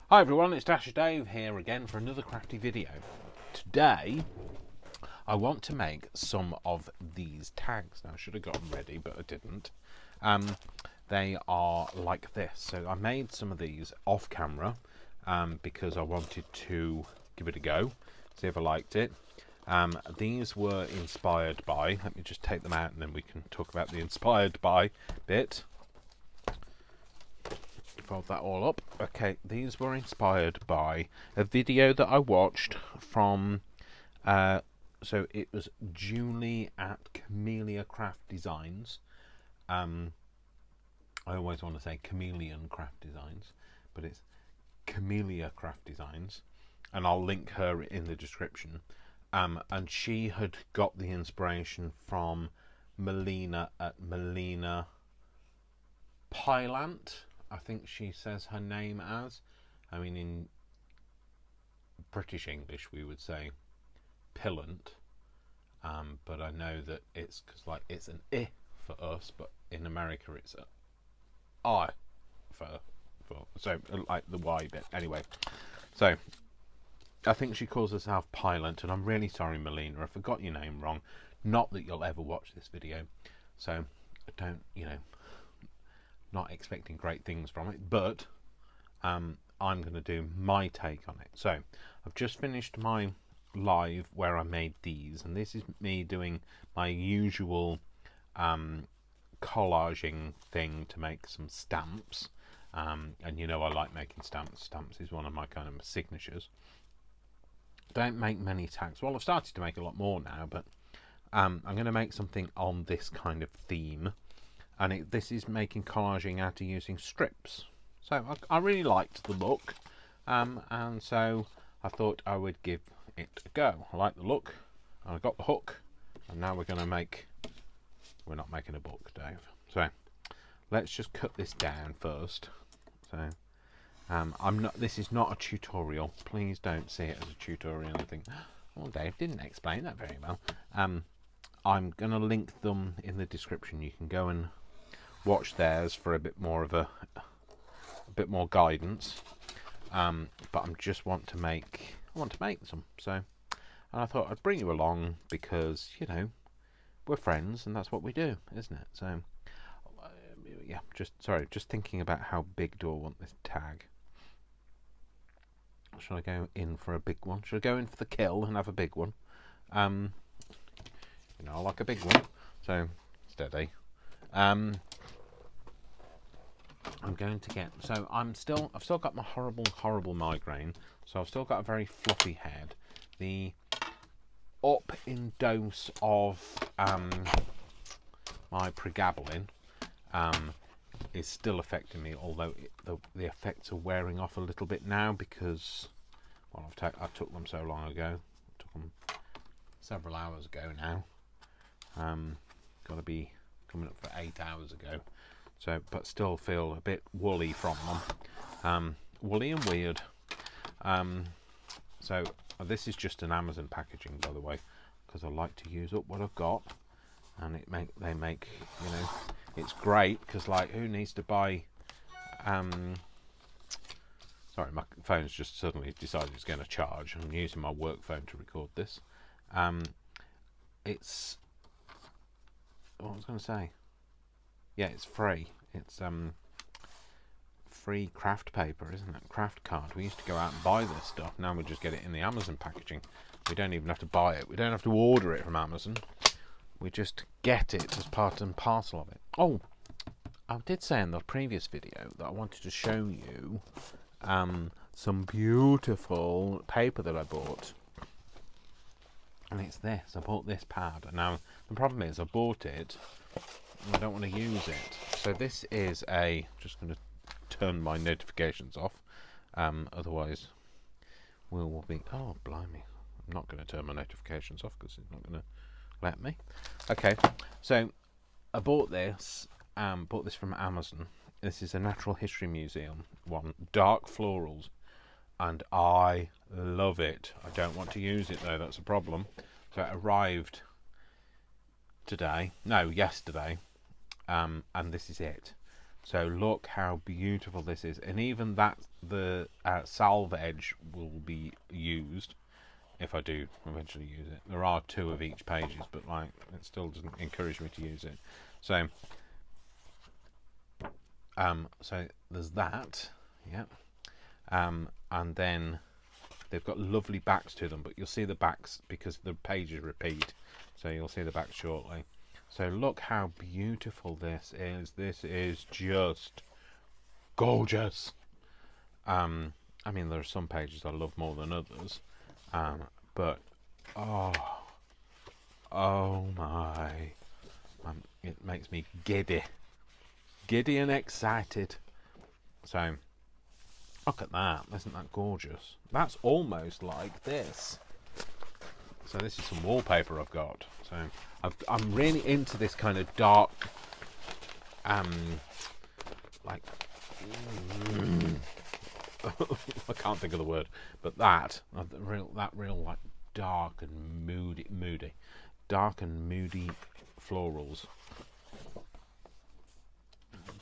Hi everyone, it's Dasher Dave here again for another crafty video. Today I want to make some of these tags. Now I should have got them ready but I didn't. They are like this. So I made some of these off camera because I wanted to give it a go, see if I liked it. These were inspired by, let me just take them out and then we can talk about the inspired by bit. Fold that all up. Okay, these were inspired by a video that I watched from so it was Julie at Camelia Crafts Designs. I always want to say Chameleon Craft Designs, but it's Camelia Crafts Designs, and I'll link her in the description. And she had got the inspiration from Melina at Melina Pylant, I think she says her name as. I mean, in British English we would say Pylant, but I know that it's because like it's an I for us, but in America it's a I for so like the Y bit. Anyway, so I think she calls herself Pylant, and I'm really sorry, Melina, I forgot your name wrong. Not that you'll ever watch this video, so don't, not expecting great things from it, but I'm going to do my take on it. So I've just finished my live where I made these, and this is me doing my usual collaging thing to make some stamps, and I like making stamps. Stamps is one of my kind of signatures. Don't make many tags. Well, I've started to make a lot more now, but I'm going to make something on this kind of theme. And this is making collaging out of using strips. So I really liked the look, and so I thought I would give it a go. I like the look, and I got the hook, and now we're going to we're not making a book, Dave. So let's just cut this down first. So this is not a tutorial. Please don't see it as a tutorial or anything. Oh, Dave didn't explain that very well. I'm going to link them in the description. You can go and watch theirs for a bit more of a bit more guidance, but I just want to make some. So, and I thought I'd bring you along because we're friends and that's what we do, isn't it? So yeah, just thinking about how big do I want this tag. Should I go in for a big one? Should I go in for the kill and have a big one? I like a big one. So steady. I'm going to get, so I've still got my horrible migraine, so I've still got a very fluffy head. The up in dose of my pregabalin is still affecting me, although the effects are wearing off a little bit now because, well, I took them so long ago. I took them several hours ago now. Got to be coming up for 8 hours ago. So, but still feel a bit woolly from them. Woolly and weird. So this is just an Amazon packaging, by the way, because I like to use up what I've got, and they make it's great because like who needs to buy? Sorry, my phone's just suddenly decided it's going to charge. I'm using my work phone to record this. It's what was I going to say? Yeah, it's free. It's free craft paper, isn't it? Craft card. We used to go out and buy this stuff. Now we just get it in the Amazon packaging. We don't even have to buy it. We don't have to order it from Amazon. We just get it as part and parcel of it. Oh, I did say in the previous video that I wanted to show you some beautiful paper that I bought. And it's this. I bought this pad. Now, the problem is I bought it, I don't want to use it. So this is just going to turn my notifications off, otherwise we will be, oh blimey, I'm not going to turn my notifications off because it's not going to let me. Okay, so I bought this from Amazon. This is a Natural History Museum one, dark florals, and I love it. I don't want to use it though, that's a problem. So it arrived yesterday, and this is it. So look how beautiful this is, and even that the salve edge will be used if I do eventually use it. There are 2 of each pages, but like it still doesn't encourage me to use it. So so there's that, yeah, and then they've got lovely backs to them, but you'll see the backs because the pages repeat, so you'll see the backs shortly. So look how beautiful this is. This is just gorgeous. I mean, there are some pages I love more than others, but oh my, it makes me giddy and excited. So look at that, isn't that gorgeous? That's almost like this. So this is some wallpaper I've got. So I'm really into this kind of dark, like I can't think of the word, but that real like dark and moody florals.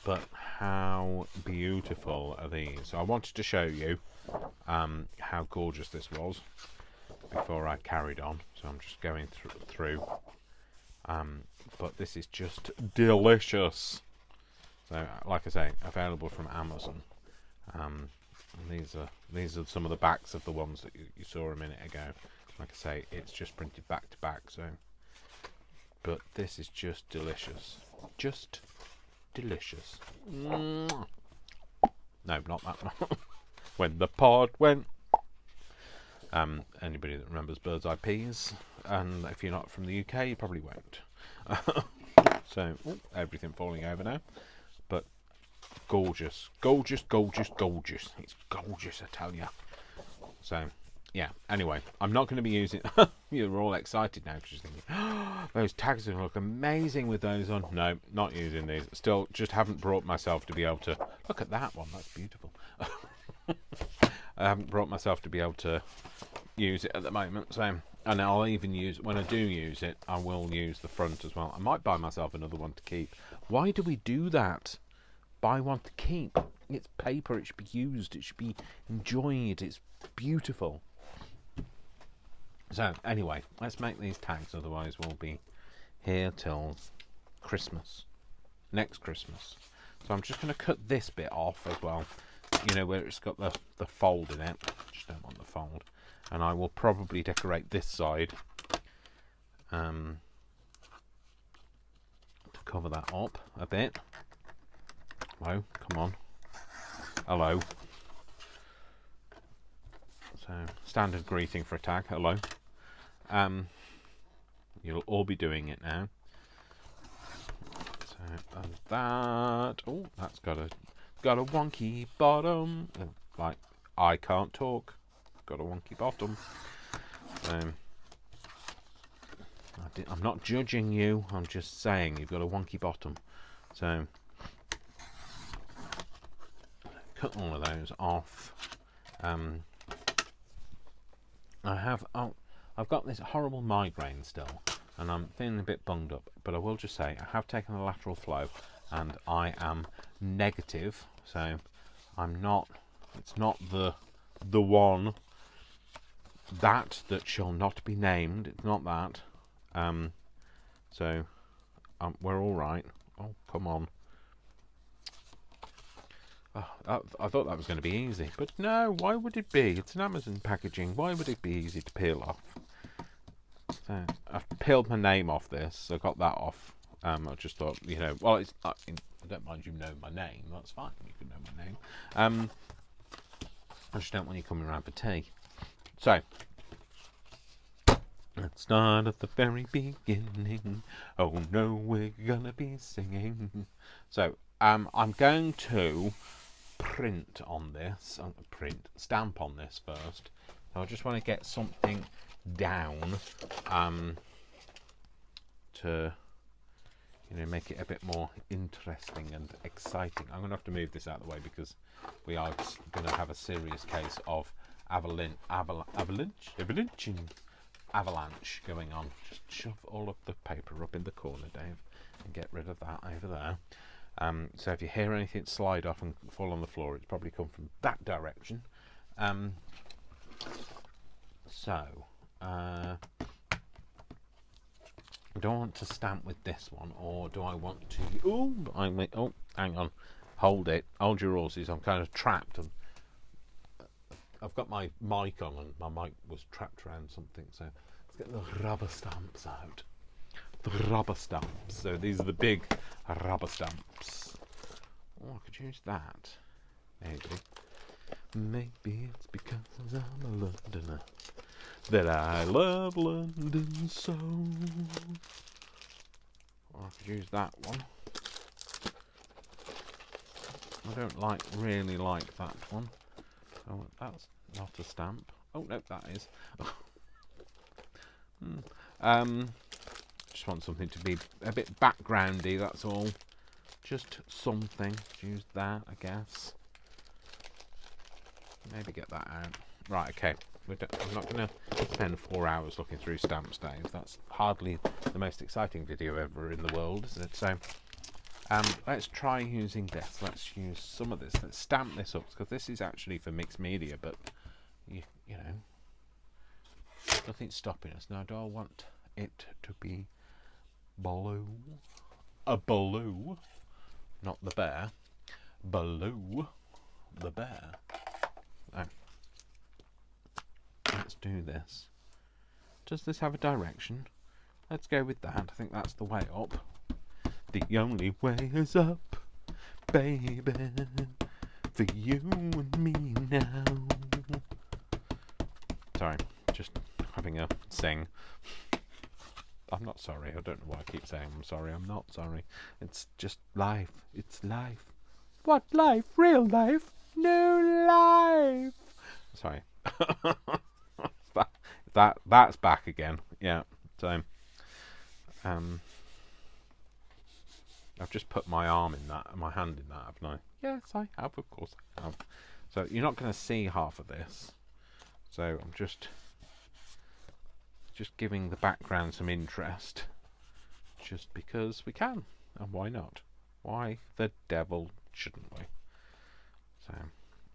But how beautiful are these? So I wanted to show you how gorgeous this was before I carried on. So I'm just going through. But this is just delicious. So, like I say, available from Amazon. And these are some of the backs of the ones that you saw a minute ago. Like I say, it's just printed back to back. So, but this is just delicious. Just delicious. No, not that one. When the pod went. Anybody that remembers Bird's Eye Peas, and if you're not from the UK, you probably won't. So everything falling over now, but gorgeous. It's gorgeous, I tell you. So yeah, anyway, I'm not going to be using you're all excited now because you're thinking, oh, those tags are going to look amazing with those on. No, not using these. Still just haven't brought myself to be able to look at that one. That's beautiful. I haven't brought myself to be able to use it at the moment. So, and I'll even use, when I do use it, I will use the front as well. I might buy myself another one to keep. Why do we do that? Buy one to keep. It's paper. It should be used. It should be enjoyed. It's beautiful. So anyway, let's make these tags, otherwise we'll be here till Christmas, next Christmas. So I'm just going to cut this bit off as well, you know, where it's got the fold in it. Just don't want the fold. And I will probably decorate this side to cover that up a bit. Hello, come on. Hello. So, standard greeting for a tag. Hello. You'll all be doing it now. So, and that. Oh, that's got a wonky bottom. Like, I can't talk. Got a wonky bottom. I'm not judging you. I'm just saying you've got a wonky bottom. So, cut all of those off. I've got this horrible migraine still, and I'm feeling a bit bunged up, but I will just say I have taken a lateral flow and I am negative, so I'm not, it's not the one that shall not be named. It's not that. So we're all right. Oh, come on. I thought that was going to be easy, but no, why would it be? It's an Amazon packaging. Why would it be easy to peel off? So I've peeled my name off this. I got that off. I just thought, you know, well, it's I don't mind you know my name. That's fine. You can know my name. I just don't want you coming around for tea. So let's start at the very beginning. Oh no, we're gonna be singing. So I'm going to print on this. Stamp on this first. So I just want to get something down to, you know, make it a bit more interesting and exciting. I'm going to have to move this out of the way because we are going to have a serious case of avalanche going on. Just shove all of the paper up in the corner, Dave, and get rid of that over there. So if you hear anything slide off and fall on the floor, it's probably come from that direction. Do I want to stamp with this one, or do I want to... Oh, hang on. Hold it. Hold your horses. I'm kind of trapped. I've got my mic on, and my mic was trapped around something. So let's get the rubber stamps out. The rubber stamps. So these are the big rubber stamps. Oh, I could use that. Maybe it's because I'm a Londoner that I love London so. Or I could use that one. I don't really like that one. Oh, that's not a stamp. Oh no, that is. Just want something to be a bit backgroundy, that's all. Just something. Use that, I guess. Maybe get that out. Right, okay. I'm not going to spend 4 hours looking through stamps, Dave. That's hardly the most exciting video ever in the world, is it? So, let's try using this. Let's use some of this. Let's stamp this up, because this is actually for mixed media, but, you know, nothing's stopping us. Now, do I want it to be blue? A blue, not the bear. Blue, the bear. Oh. Let's do this. Does this have a direction? Let's go with that. I think that's the way up. The only way is up, baby, for you and me now. Sorry, just having a sing. I'm not sorry. I don't know why I keep saying I'm sorry. I'm not sorry. It's just life. It's life. What life? Real life? No life. Sorry. That's back again. Yeah. So I've just put my arm in that, my hand in that, haven't I? Yes, I have. Of course I have. So you're not going to see half of this. So I'm just giving the background some interest, just because we can, and why not? Why the devil shouldn't we? So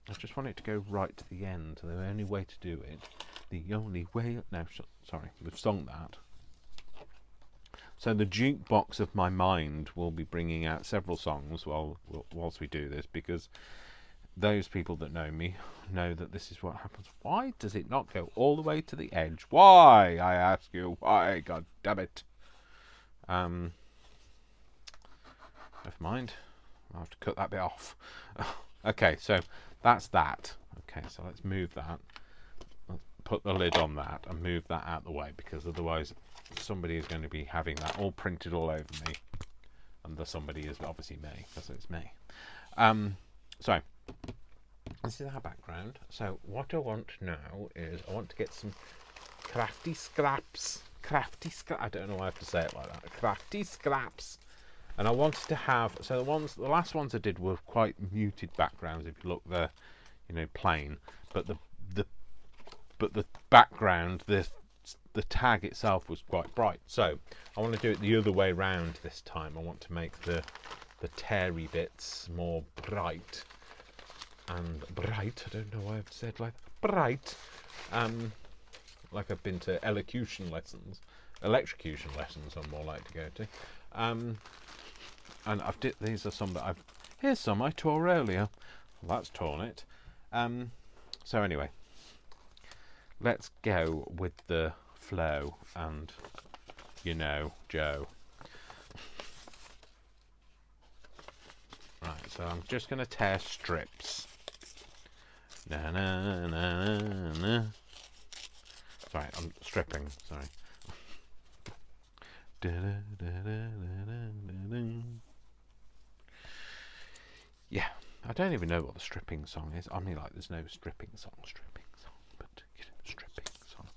I just want it to go right to the end. The only way to do it, the only way... No, sorry, we've sung that. So the jukebox of my mind will be bringing out several songs whilst we do this, because those people that know me know that this is what happens. Why does it not go all the way to the edge? Why, I ask you? Why? God damn it. Never mind. I'll have to cut that bit off. Okay, so that's that. Okay, so let's move that. Let's put the lid on that and move that out of the way, because otherwise somebody is going to be having that all printed all over me. And the somebody is obviously me, because it's me. So this is our background. So what I want now is I want to get some crafty scraps. I don't know why I have to say it like that. Crafty scraps. And I wanted to have, so the last ones I did were quite muted backgrounds. If you look, they're, you know, plain. But the background, the tag itself was quite bright. So I want to do it the other way round this time. I want to make the teary bits more bright. And bright, I don't know why I've said like bright. Like I've been to elocution lessons. Electrocution lessons I'm more like to go to. And these are some that here's some I tore earlier. Well, that's torn it. So anyway, let's go with the flow and, you know, Joe. Right, so I'm just going to tear strips. Na na na na na. Sorry, I'm stripping. Sorry. Da, da, da, da, da, da. Yeah, I don't even know what the stripping song is. I mean, like, there's no stripping song, but you know, stripping song.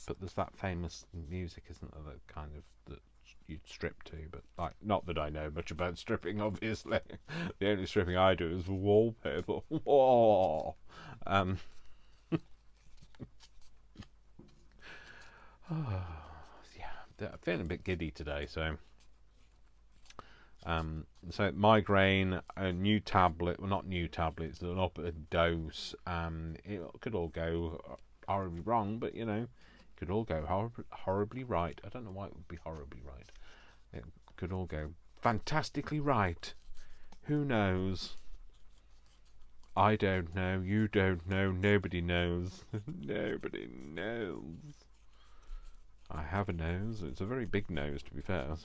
But there's that famous music, isn't there? That kind of that you'd strip to, but like, not that I know much about stripping. Obviously, the only stripping I do is wallpaper. Whoa. Yeah, I'm feeling a bit giddy today, so So migraine, a new tablet, well not new tablets, an upper dose. It could all go horribly wrong, but you know, it could all go horribly right. I don't know why it would be horribly right. It could all go fantastically right. Who knows? I don't know. You don't know. Nobody knows. Nobody knows. I have a nose. It's a very big nose, to be fair.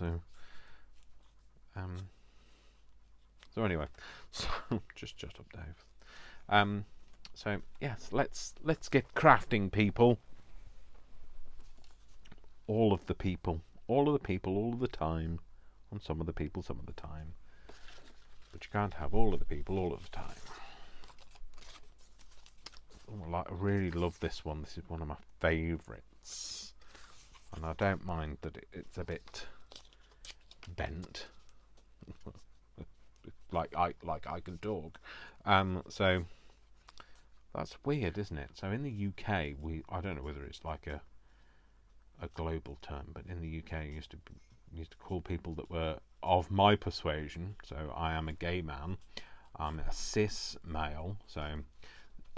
So anyway, so just shut up, Dave. So yes, let's get crafting, people. All of the people, all of the people, all of the time, and some of the people, some of the time. But you can't have all of the people all of the time. Oh, I really love this one. This is one of my favourites, and I don't mind that it's a bit bent. like I can talk. So that's weird, isn't it? So in the UK, I don't know whether it's like a global term, but in the UK, you used to call people that were of my persuasion. So I am a gay man. I'm a cis male. So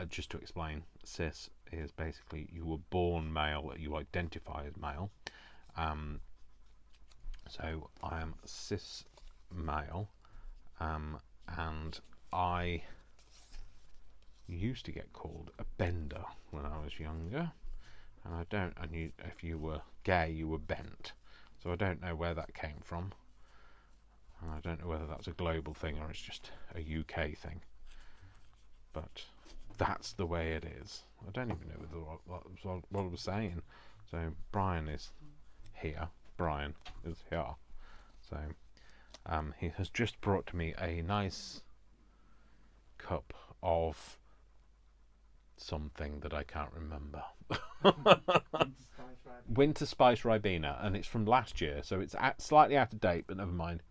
just to explain, cis is basically you were born male, you identify as male. So I am cis male, and I used to get called a bender when I was younger, and if you were gay, you were bent. So I don't know where that came from, and I don't know whether that's a global thing or it's just a UK thing. But that's the way it is. I don't even know what I was saying. So Brian is here. Brian is here. So he has just brought me a nice cup of something that I can't remember. Winter Spice Ribena, and it's from last year, so it's slightly out of date, but never mind.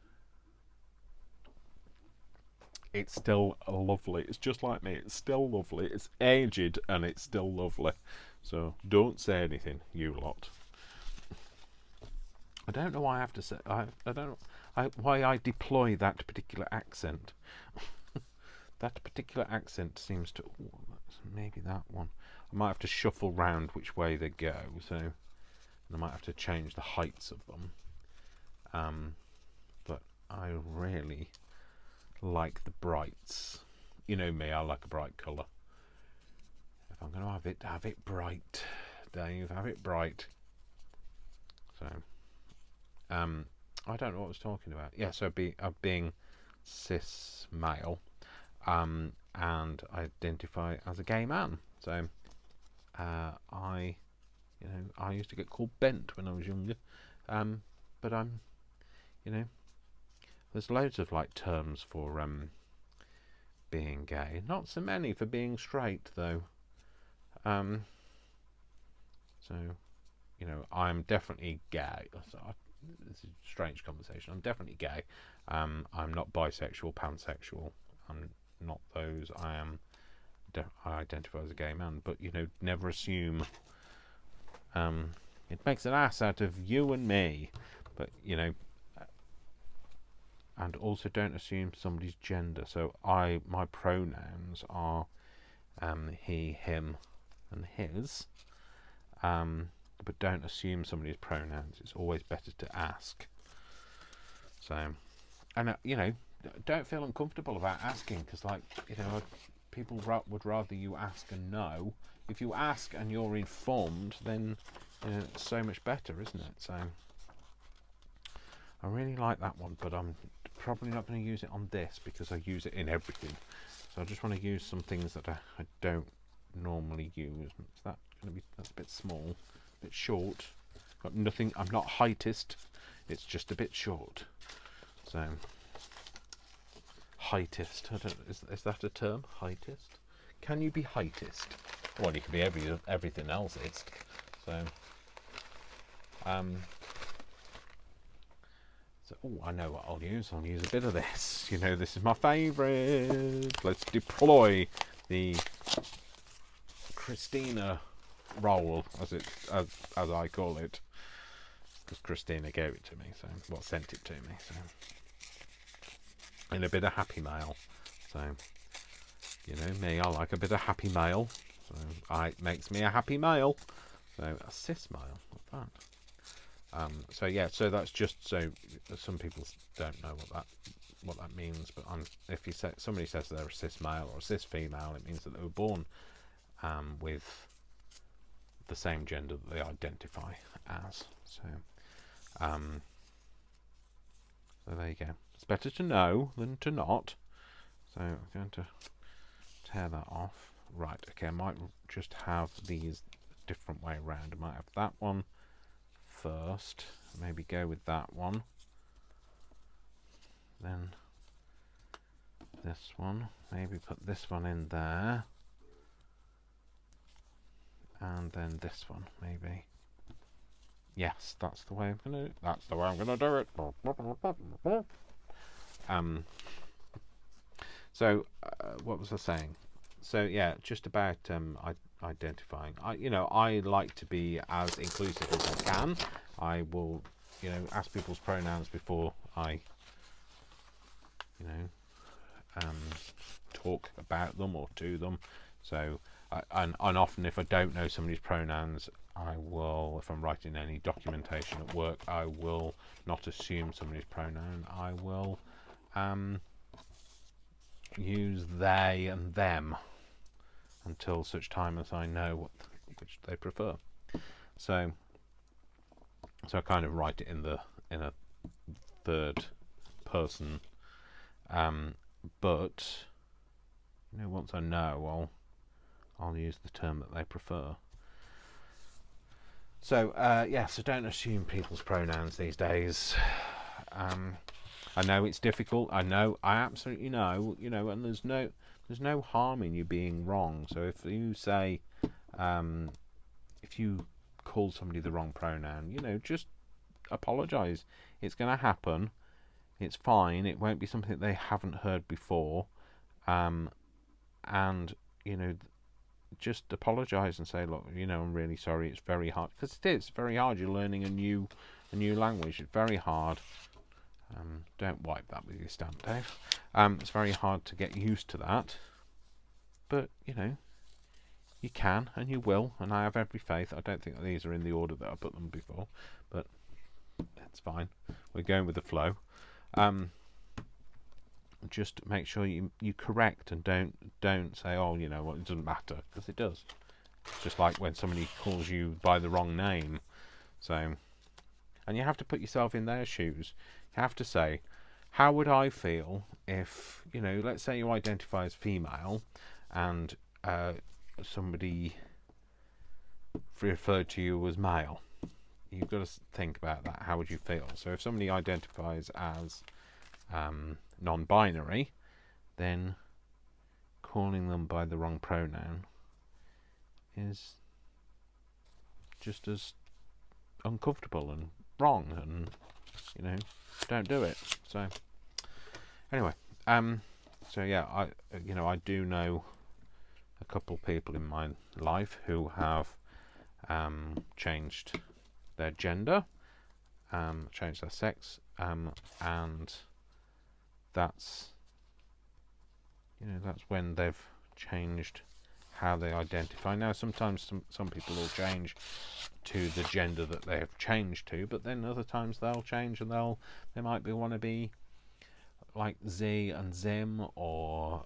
It's still lovely. It's just like me. It's still lovely. It's aged and it's still lovely. So don't say anything, you lot. I don't know why I have to say. I don't know why I deploy that particular accent. That particular accent seems to. Maybe that one. I might have to shuffle round which way they go. So I might have to change the heights of them. But I really like the brights. You know me, I like a bright colour. If I'm going to have it bright, Dave, have it bright. So, I don't know what I was talking about. Yeah, so being cis male, and identify as a gay man. So, I used to get called bent when I was younger, but I'm, there's loads of like terms for being gay. Not so many for being straight though. So, I'm definitely gay. This is a strange conversation. I'm definitely gay. I'm not bisexual, pansexual. I'm not those. I identify as a gay man. But never assume. It makes an ass out of you and me. But and also don't assume somebody's gender. So my pronouns are he, him, and his. But don't assume somebody's pronouns. It's always better to ask. So, and don't feel uncomfortable about asking, because people would rather you ask and know. If you ask and you're informed, then it's so much better, isn't it? So I really like that one, but I'm probably not going to use it on this because I use it in everything. So I just want to use some things that I don't normally use. That's a bit small, a bit short. Got nothing. I'm not heightist. It's just a bit short. So heightist. I don't. Is that a term? Heightist. Can you be heightist? Well, you can be everything else. So. I know what I'll use. I'll use a bit of this. This is my favourite. Let's deploy the Christina roll, as I call it, because Christina gave it to me. Sent it to me. So in a bit of happy mail. So, you know me, I like a bit of happy mail. So it makes me a happy male. So a cis male, what's that? So yeah, so that's just so some people don't know what that means. But if you say somebody says they're a cis male or a cis female, it means that they were born with the same gender that they identify as. So so there you go. It's better to know than to not. So I'm going to tear that off. Right, okay, I might just have these a different way around. I might have that one first, maybe go with that one, then this one, maybe put this one in there, and then this one, maybe. Yes, that's the way I'm gonna do it. So what was I saying? So yeah, just about identifying. I like to be as inclusive as I can. I will, ask people's pronouns before I, talk about them or to them. So, and often if I don't know somebody's pronouns, I will, if I'm writing any documentation at work, I will not assume somebody's pronoun. I will use they and them until such time as I know which they prefer. So I kind of write it in a third person, but once I know, I'll use the term that they prefer. So so don't assume people's pronouns these days. I know it's difficult. I absolutely know. And there's no harm in you being wrong. So if you say, if you call somebody the wrong pronoun, just apologise. It's going to happen. It's fine. It won't be something they haven't heard before. And just apologise and say, look, I'm really sorry. It's very hard, because it is very hard. You're learning a new language. It's very hard. Don't wipe that with your stamp, Dave. It's very hard to get used to that, but you can and you will, and I have every faith. I don't think these are in the order that I put them before, but that's fine. We're going with the flow. Just make sure you correct and don't say, it doesn't matter, because it does. It's just like when somebody calls you by the wrong name. So, and you have to put yourself in their shoes. You have to say, how would I feel if, let's say you identify as female and somebody referred to you as male. You've got to think about that. How would you feel? So if somebody identifies as non-binary, then calling them by the wrong pronoun is just as uncomfortable and wrong, and don't do it. So anyway, so yeah, I do know a couple people in my life who have changed their gender, changed their sex, and that's that's when they've changed how they identify. Now sometimes some people will change to the gender that they have changed to, but then other times they'll change and they might want to be like Z and Zim, or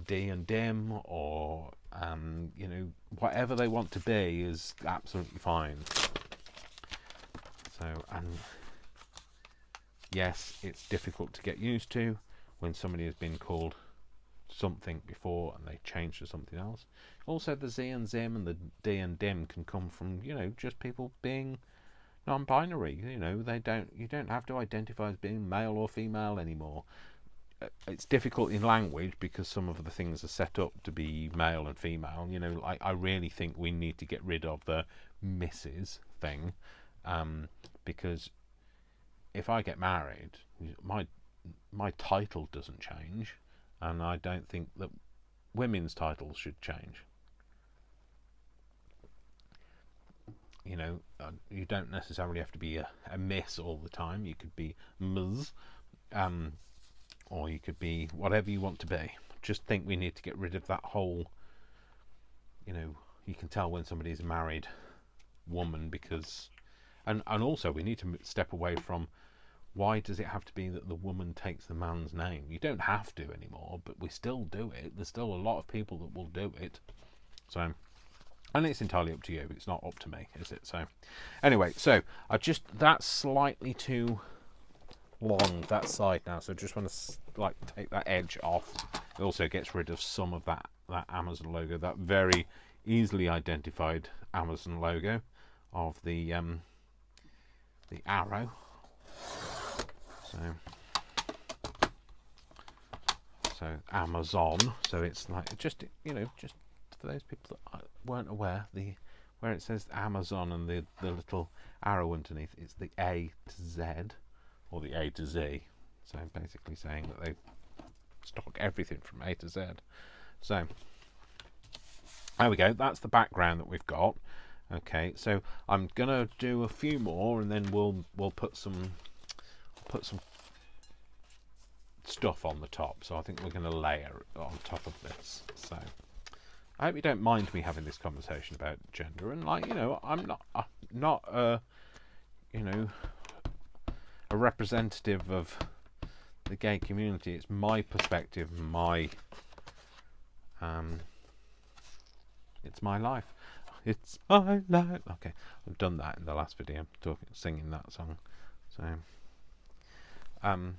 D and Dim, or whatever they want to be is absolutely fine. So, and yes, it's difficult to get used to when somebody has been called something before and they change to something else. Also, the Z and Zim and the D and Dim can come from just people being non-binary. You don't have to identify as being male or female anymore. It's difficult in language because some of the things are set up to be male and female. I really think we need to get rid of the Mrs. thing, because if I get married, my title doesn't change, and I don't think that women's titles should change. You don't necessarily have to be a miss all the time. You could be Ms, or you could be whatever you want to be. Just think we need to get rid of that whole, you know, you can tell when somebody's a married woman because, and also we need to step away from, why does it have to be that the woman takes the man's name? You don't have to anymore, but we still do it. There's still a lot of people that will do it. So, and it's entirely up to you. It's not up to me, is it? So, anyway, so that's slightly too long, that side now. So just want to like take that edge off. It also gets rid of some of that Amazon logo, that very easily identified Amazon logo of the arrow. So Amazon. So it's like, just, you know, just for those people that weren't aware, where it says Amazon and the little arrow underneath, it's the A to Z or the A to Z. So basically saying that they stock everything from A to Z. So there we go. That's the background that we've got. Okay, so I'm gonna do a few more, and then we'll put some stuff on the top. So I think we're going to layer on top of this. So I hope you don't mind me having this conversation about gender. And, like, you know, I'm not you know, a representative of the gay community. It's my perspective, it's my life. It's my life. Okay, I've done that in the last video, singing that song. So I'm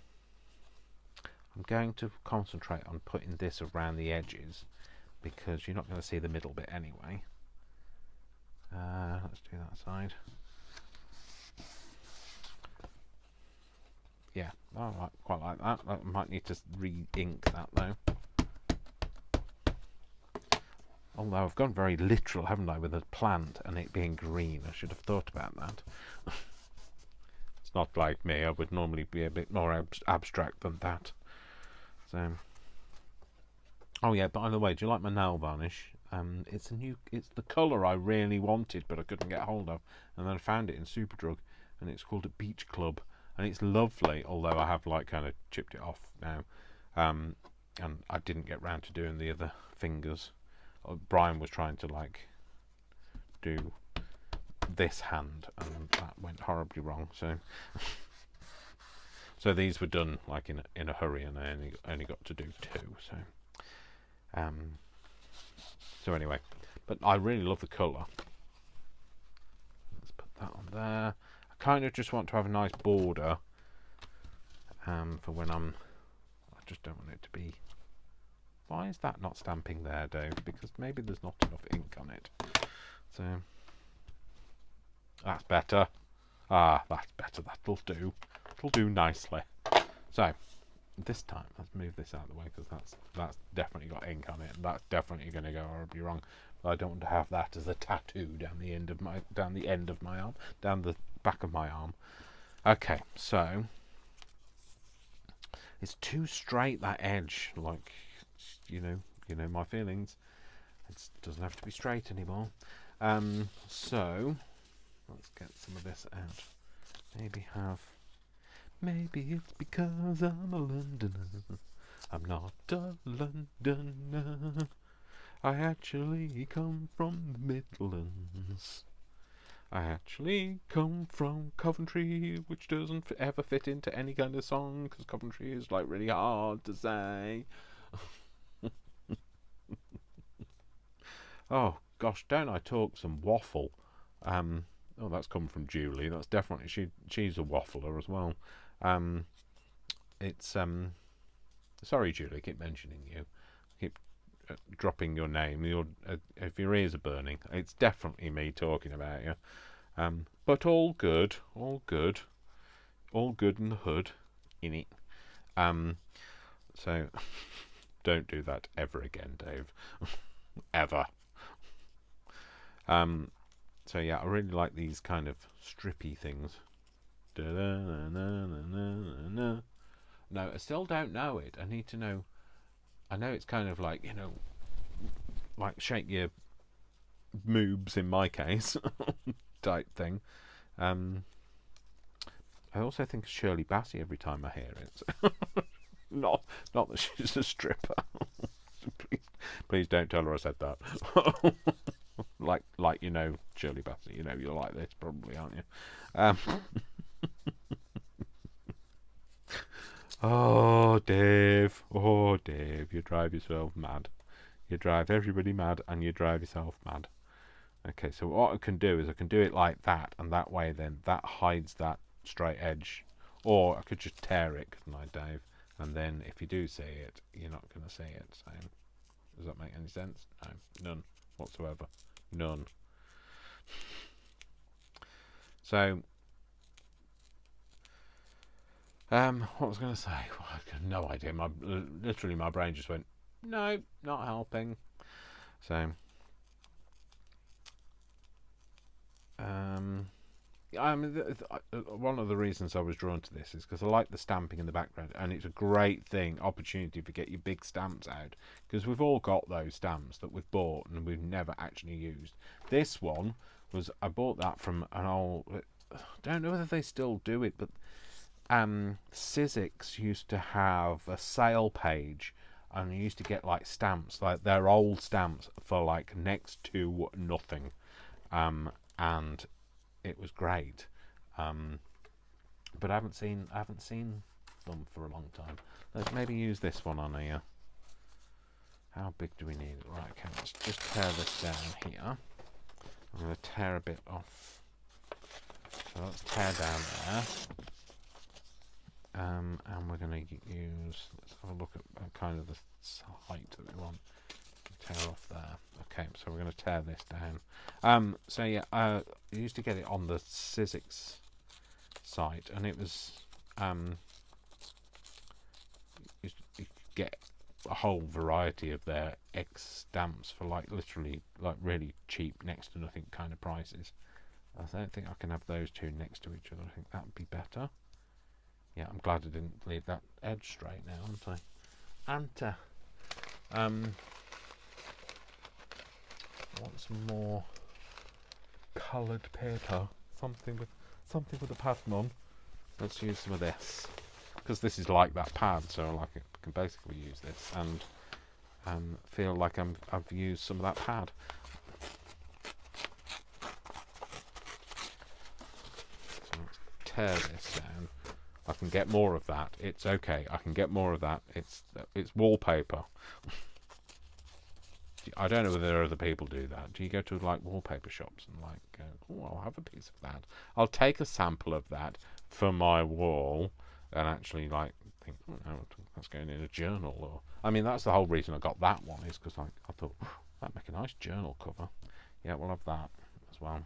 going to concentrate on putting this around the edges because you're not going to see the middle bit anyway. Let's do that side. Yeah, I quite like that. I might need to re-ink that though. Although I've gone very literal, haven't I, with a plant and it being green. I should have thought about that. It's not like me. I would normally be a bit more abstract than that. So, oh yeah, by the way, do you like my nail varnish? It's the colour I really wanted, but I couldn't get hold of, and then I found it in Superdrug, and it's called a Beach Club, and it's lovely. Although I have like kind of chipped it off now, and I didn't get round to doing the other fingers. Brian was trying to like do this hand, and that went horribly wrong. So these were done like in a hurry, and I only got to do 2. So anyway, but I really love the colour. Let's put that on there. I kind of just want to have a nice border for when I just don't want it to be. Why is that not stamping there, Dave? Because maybe there's not enough ink on it. So that's better. Ah, that's better. That'll do. It'll do nicely. So this time, let's move this out of the way because that's definitely got ink on it, and that's definitely going to go horribly wrong. But I don't want to have that as a tattoo down the end of my arm, down the back of my arm. Okay, so it's too straight, that edge. Like, you know my feelings. It doesn't have to be straight anymore. So let's get some of this out. Maybe it's because I'm a Londoner. I'm not a Londoner. I actually come from the Midlands. I actually come from Coventry, which doesn't ever fit into any kind of song because Coventry is like really hard to say. Oh gosh, don't I talk some waffle? Oh, that's come from Julie. That's definitely she's a waffler as well. It's sorry, Julie. I keep mentioning you. Keep dropping your name. If your ears are burning, it's definitely me talking about you. But all good in the hood, innit? So don't do that ever again, Dave. Ever. So yeah, I really like these kind of strippy things. No, I still don't know it. I need to know. I know it's kind of like, you know, like shake your moobs in my case type thing. I also think of Shirley Bassey every time I hear it. Not that she's a stripper. Please don't tell her I said that. like you know, Shirley Bassey, you know you're like this probably, aren't you? Oh, Dave. Oh, Dave. You drive yourself mad. You drive everybody mad and you drive yourself mad. Okay, so what I can do is I can do it like that, and that way then that hides that straight edge. Or I could just tear it, couldn't I, Dave? And then if you do see it, you're not going to see it. So, does that make any sense? No, none whatsoever. None. So, what was I going to say? Well, I have no idea. Literally, my brain just went, no, not helping. So, I mean, one of the reasons I was drawn to this is because I like the stamping in the background, and it's a great opportunity to get your big stamps out, because we've all got those stamps that we've bought and we've never actually used. This one was, I bought that from an old, I don't know whether they still do it, but Sizzix used to have a sale page, and you used to get like stamps, like their old stamps for like next to nothing, and it was great, but I haven't seen them for a long time. Let's maybe use this one on here. How big do we need it? Right, okay, let's just tear this down here. I'm going to tear a bit off. So let's tear down there. And we're going to use, let's have a look at kind of the height that we want. Tear off there. Okay, so we're going to tear this down. So yeah, I used to get it on the Sizzix site, and it was you could get a whole variety of their X stamps for like literally like really cheap, next to nothing kind of prices. I don't think I can have those two next to each other. I think that would be better. Yeah, I'm glad I didn't leave that edge straight now, aren't I? Want some more coloured paper, something with a pattern on. Let's use some of this, because this is like that pad, so I can basically use this and feel like I've used some of that pad. So let's tear this down. I can get more of that. It's okay. I can get more of that. It's wallpaper. I don't know whether other people do that. Do you go to like wallpaper shops and like go, oh, I'll have a piece of that. I'll take a sample of that for my wall and actually like think, oh, no, that's going in a journal. Or I mean, that's the whole reason I got that one, is because I thought that'd make a nice journal cover. Yeah, we'll have that as well.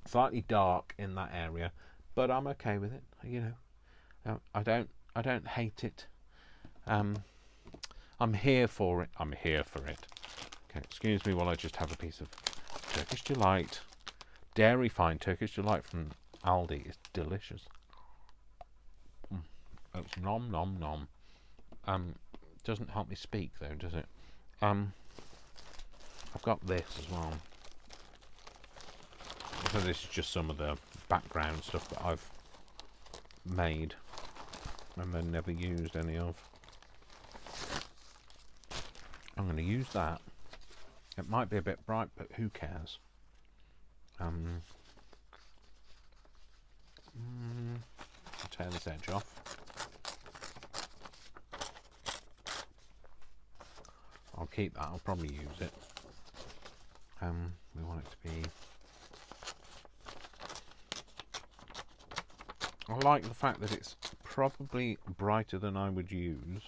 Slightly dark in that area, but I'm okay with it. You know, I don't hate it. I'm here for it. I'm here for it. Okay, excuse me while I just have a piece of Turkish Delight. Dairy Fine Turkish Delight from Aldi is delicious. It's nom nom nom. Doesn't help me speak though, does it? I've got this as well. So this is just some of the background stuff that I've made and then never used any of. I'm going to use that. It might be a bit bright, but who cares? I'll tear this edge off. I'll keep that. I'll probably use it. We want it to be... I like the fact that it's probably brighter than I would use,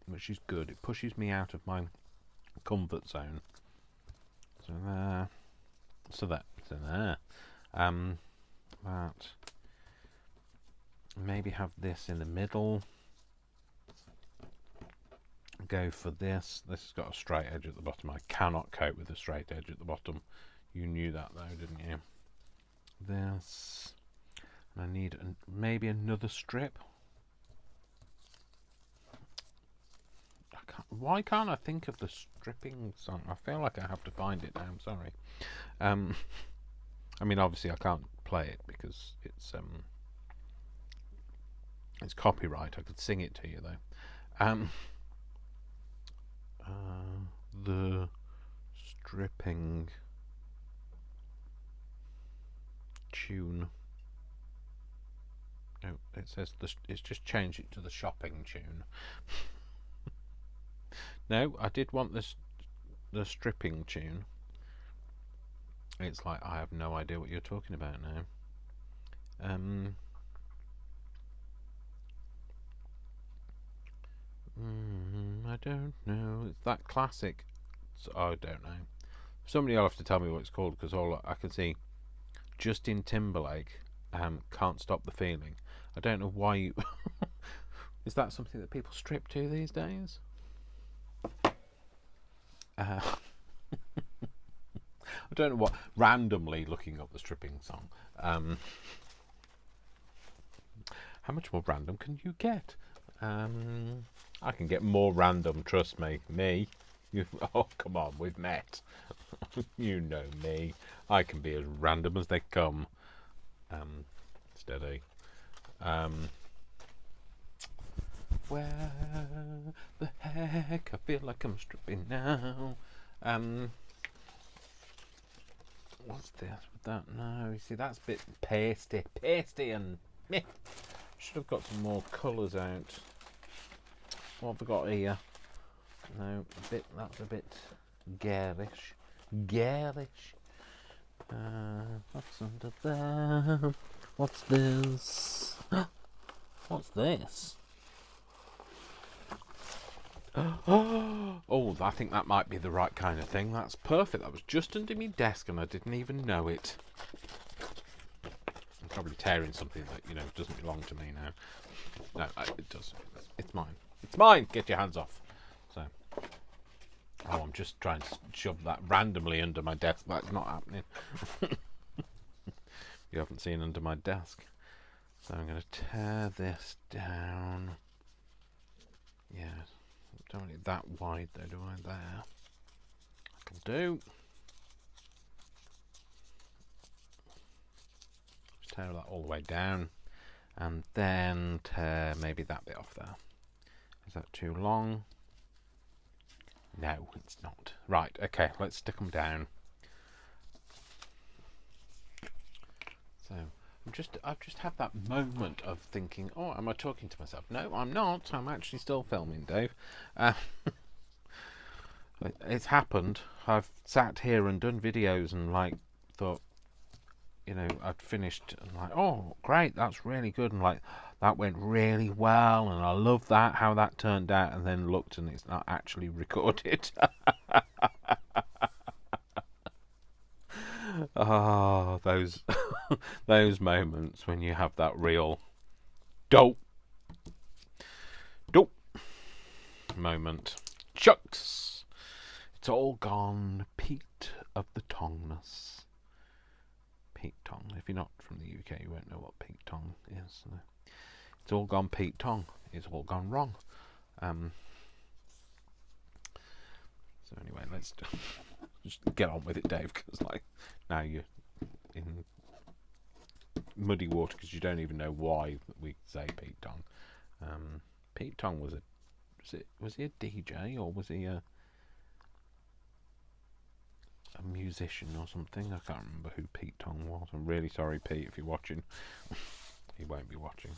which is good. It pushes me out of my comfort zone. So there. So there. That. Maybe have this in the middle. Go for this. This has got a straight edge at the bottom. I cannot cope with a straight edge at the bottom. You knew that though, didn't you? This. And I need maybe another strip. Why can't I think of the stripping song? I feel like I have to find it now. I'm sorry. I mean, obviously I can't play it because it's It's copyright. I could sing it to you though. The stripping tune. No, it says it's just changed it to the shopping tune. No, I did want the stripping tune. It's like I have no idea what you're talking about now. I don't know. It's that classic. So, I don't know. Somebody will have to tell me what it's called, because all I can see, Justin Timberlake, Can't Stop the Feeling. I don't know why you... Is that something that people strip to these days? I don't know what... Randomly looking up the stripping song. How much more random can you get? I can get more random, trust me. Me? Oh, come on, we've met. You know me. I can be as random as they come. Steady. Where the heck? I feel like I'm stripping now. What's this with that? No, you see, that's a bit pasty and meh. Should have got some more colours out. What have we got here? No, that's a bit garish. What's under there? What's this? What's this? Oh, I think that might be the right kind of thing. That's perfect. That was just under my desk and I didn't even know it. I'm probably tearing something that, you know, doesn't belong to me now. No, it does. It's mine. It's mine! Get your hands off. So, oh, I'm just trying to shove that randomly under my desk. That's not happening. You haven't seen under my desk. So I'm going to tear this down. Yeah, don't want it that wide though, do I? There. That'll do. Just tear that all the way down. And then tear maybe that bit off there. Is that too long? No, it's not. Right, okay, let's stick them down. So I've just had that moment of thinking, oh, am I talking to myself? No, I'm not. I'm actually still filming, Dave. It's happened. I've sat here and done videos and like thought, you know, I'd finished and like, oh, great, that's really good, and like that went really well, and I love that how that turned out, and then looked and it's not actually recorded. Oh, those those moments when you have that real dope moment. Chucks, it's all gone Pete of the Tongness. Pete Tong. If you're not from the UK, you won't know what Pete Tong is. It's all gone Pete Tong. It's all gone wrong. So anyway, let's just get on with it, Dave, because like now you're in muddy water because you don't even know why we say Pete Tong. Pete Tong was he a DJ or was he a musician or something? I can't remember who Pete Tong was. I'm really sorry, Pete, if you're watching. He won't be watching.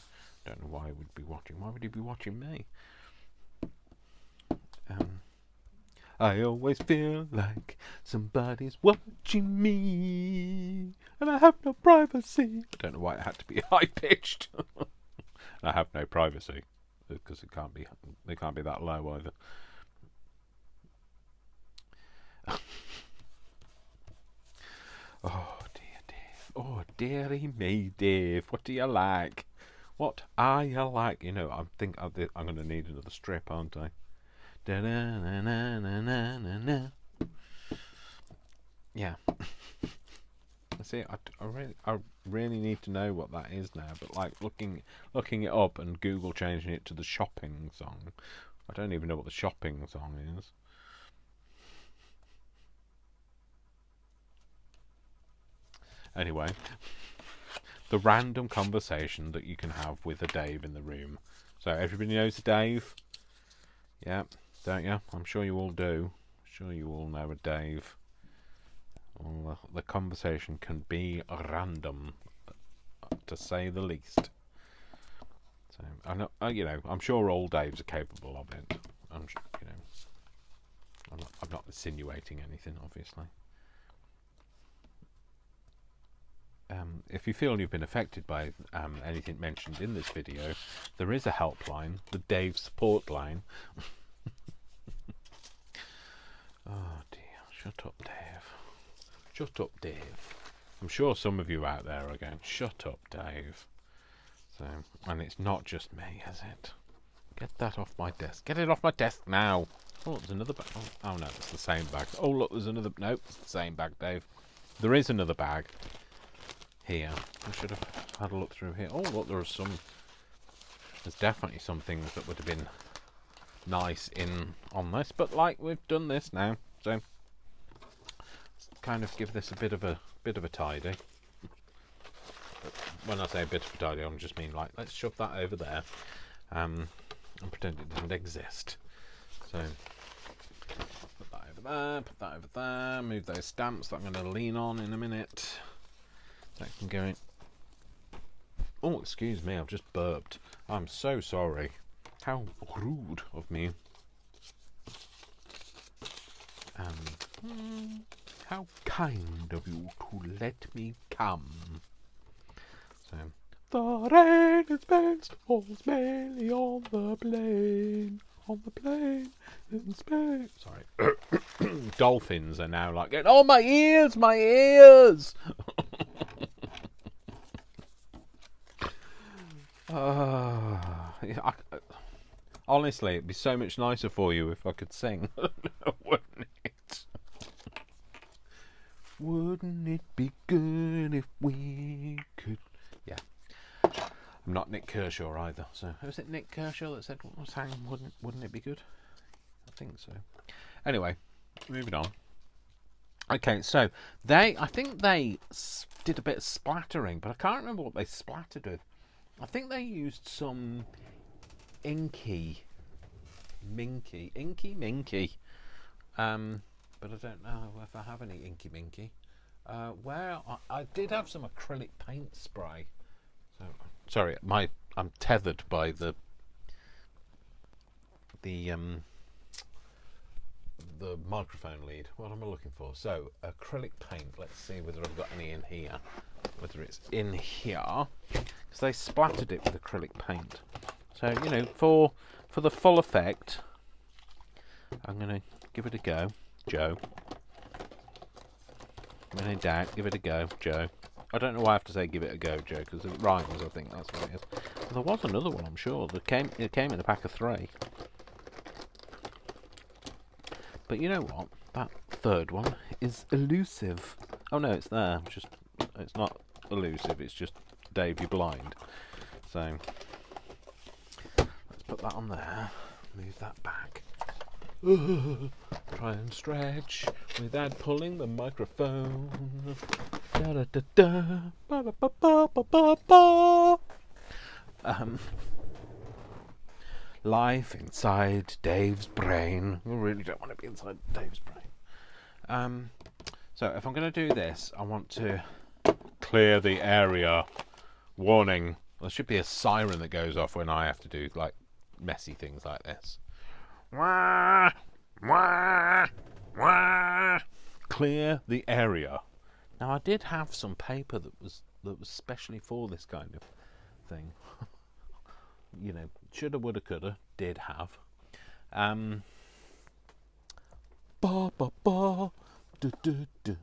Don't know why he would be watching. Why would he be watching me? I always feel like somebody's watching me, and I have no privacy. I don't know why it had to be high pitched. I have no privacy because it can't be that low either. Oh dear, Dave. Oh dearie me, Dave. What do you like? What are you like? You know, I think I'm going to need another strip, aren't I? Yeah. See, I really need to know what that is now. But like looking it up and Google changing it to the shopping song, I don't even know what the shopping song is. Anyway, the random conversation that you can have with a Dave in the room. So everybody knows a Dave? Yeah, don't you? I'm sure you all do. I'm sure you all know a Dave. Well, the conversation can be random, to say the least. So I know, I'm sure all Daves are capable of it. I'm not insinuating anything, obviously. If you feel you've been affected by anything mentioned in this video, there is a helpline, the Dave support line. Oh dear, shut up, Dave. Shut up, Dave. I'm sure some of you out there are going, shut up, Dave. So, and it's not just me, is it? Get that off my desk. Get it off my desk now. Oh, there's another bag. Oh no, it's the same bag. Oh look, there's another. Nope, it's the same bag, Dave. There is another bag here. I should have had a look through here. Oh look, there's definitely some things that would have been nice on this, but like we've done this now, so let's kind of give this a bit of a tidy. But when I say a bit of a tidy, I just mean like let's shove that over there, and pretend it doesn't exist. So put that over there, put that over there, move those stamps that I'm going to lean on in a minute. That can go in. Oh, excuse me, I've just burped. I'm so sorry. How rude of me. How kind of you to let me come. So, the rain is best falls mainly on the plain in Spain. Sorry. Dolphins are now like going, oh, my ears, my ears. Honestly, it'd be so much nicer for you if I could sing, wouldn't it? Wouldn't it be good if we could? Yeah. I'm not Nick Kershaw either. So, was it Nick Kershaw that said what was hanging? Wouldn't it be good? I think so. Anyway, moving on. Okay, so I think they did a bit of splattering, but I can't remember what they splattered with. I think they used some inky minky, but I don't know if I have any inky minky. Where I did have some acrylic paint spray. So, sorry, I'm tethered by the microphone lead. What am I looking for? So acrylic paint. Let's see whether I've got any in here. Whether it's in here, because they splattered it with acrylic paint. So for the full effect, I'm gonna give it a go, Joe. When in doubt, give it a go, Joe. I don't know why I have to say give it a go, Joe, because it rhymes. I think that's what it is. Well, there was another one, I'm sure. It came in a pack of 3. But you know what? That third one is elusive. Oh no, it's there. It's not elusive. It's just Dave, you're blind. So let's put that on there. Move that back. Try and stretch without pulling the microphone. Da da da da. Ba ba ba ba ba ba. Life inside Dave's brain. I really don't want to be inside Dave's brain. So if I'm going to do this, I want to clear the area. Warning. There should be a siren that goes off when I have to do like messy things like this. Wah, wah, wah. Clear the area. Now I did have some paper that was specially for this kind of thing. Shoulda, woulda, coulda, did have. Ba ba ba, du du du.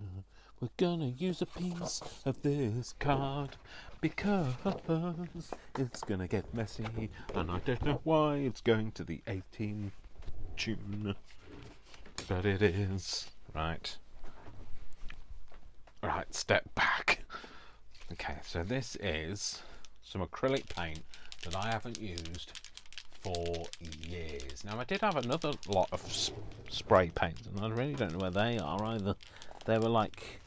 We're gonna use a piece of this card because it's gonna get messy, and I don't know why it's going to the 18 tune, but it is. Right, step back. Okay, so this is some acrylic paint that I haven't used for years. Now I did have another lot of spray paints, and I really don't know where they are either. They were like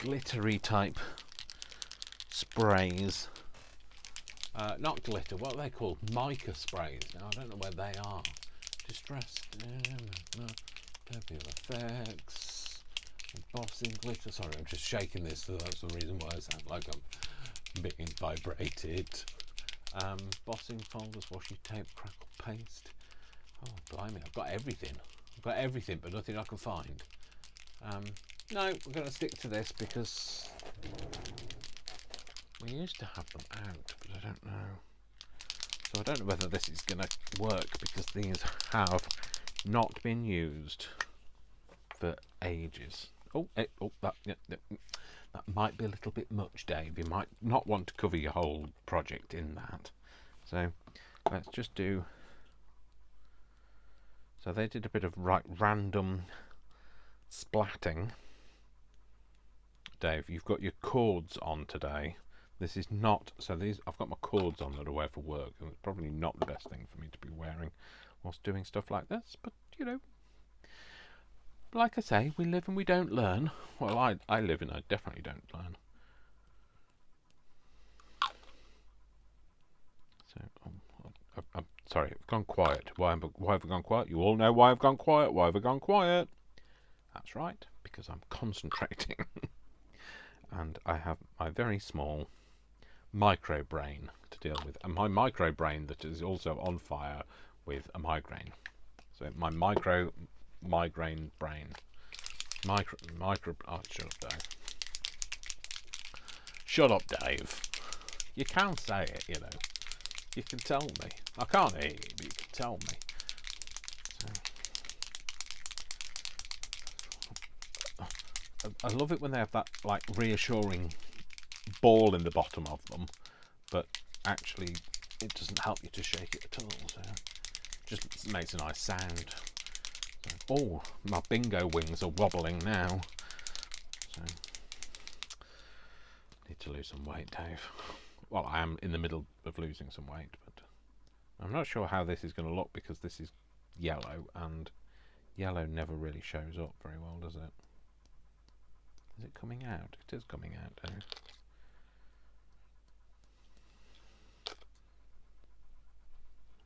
glittery type sprays. Not glitter, what are they called? Mica sprays. Now, I don't know where they are. Distressed, Peppy effects, embossing glitter. Sorry, I'm just shaking this, so that's the reason why I sound like I'm being vibrated. Embossing folders, washi tape, crackle paste. Oh, blimey, I've got everything. I've got everything, but nothing I can find. No, we're going to stick to this because we used to have them out, but I don't know. So I don't know whether this is going to work because these have not been used for ages. That might be a little bit much, Dave. You might not want to cover your whole project in that. So let's just do. So they did a bit of random splatting. Dave, you've got your cords on today. This is not, so these, I've got my cords on that I wear for work, and it's probably not the best thing for me to be wearing whilst doing stuff like this, but you know, like I say, we live and we don't learn. Well, I live and I definitely don't learn. So, I'm sorry, I've gone quiet. Why have I gone quiet? You all know why I've gone quiet. Why have I gone quiet? That's right, because I'm concentrating. And I have my very small micro brain to deal with, and my micro brain that is also on fire with a migraine. So my micro migraine brain, micro. Oh, shut up, Dave. Shut up, Dave. You can say it, you know. You can tell me. I can't hear you, but you can tell me. I love it when they have that like reassuring ball in the bottom of them, but actually it doesn't help you to shake it at all, so just makes a nice sound. So, oh, my bingo wings are wobbling now. So need to lose some weight, Dave. Well, I am in the middle of losing some weight, but I'm not sure how this is going to look because this is yellow, and yellow never really shows up very well, does it? Is it coming out? It is coming out, Dave.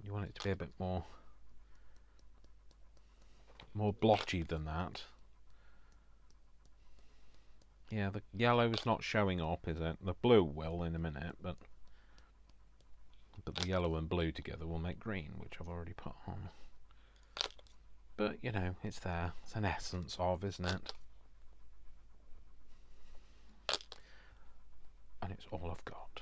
You want it to be a bit more blotchy than that. Yeah, the yellow is not showing up, is it? The blue will in a minute, but the yellow and blue together will make green, which I've already put on. But, you know, it's there. It's an essence of, isn't it? And it's all I've got.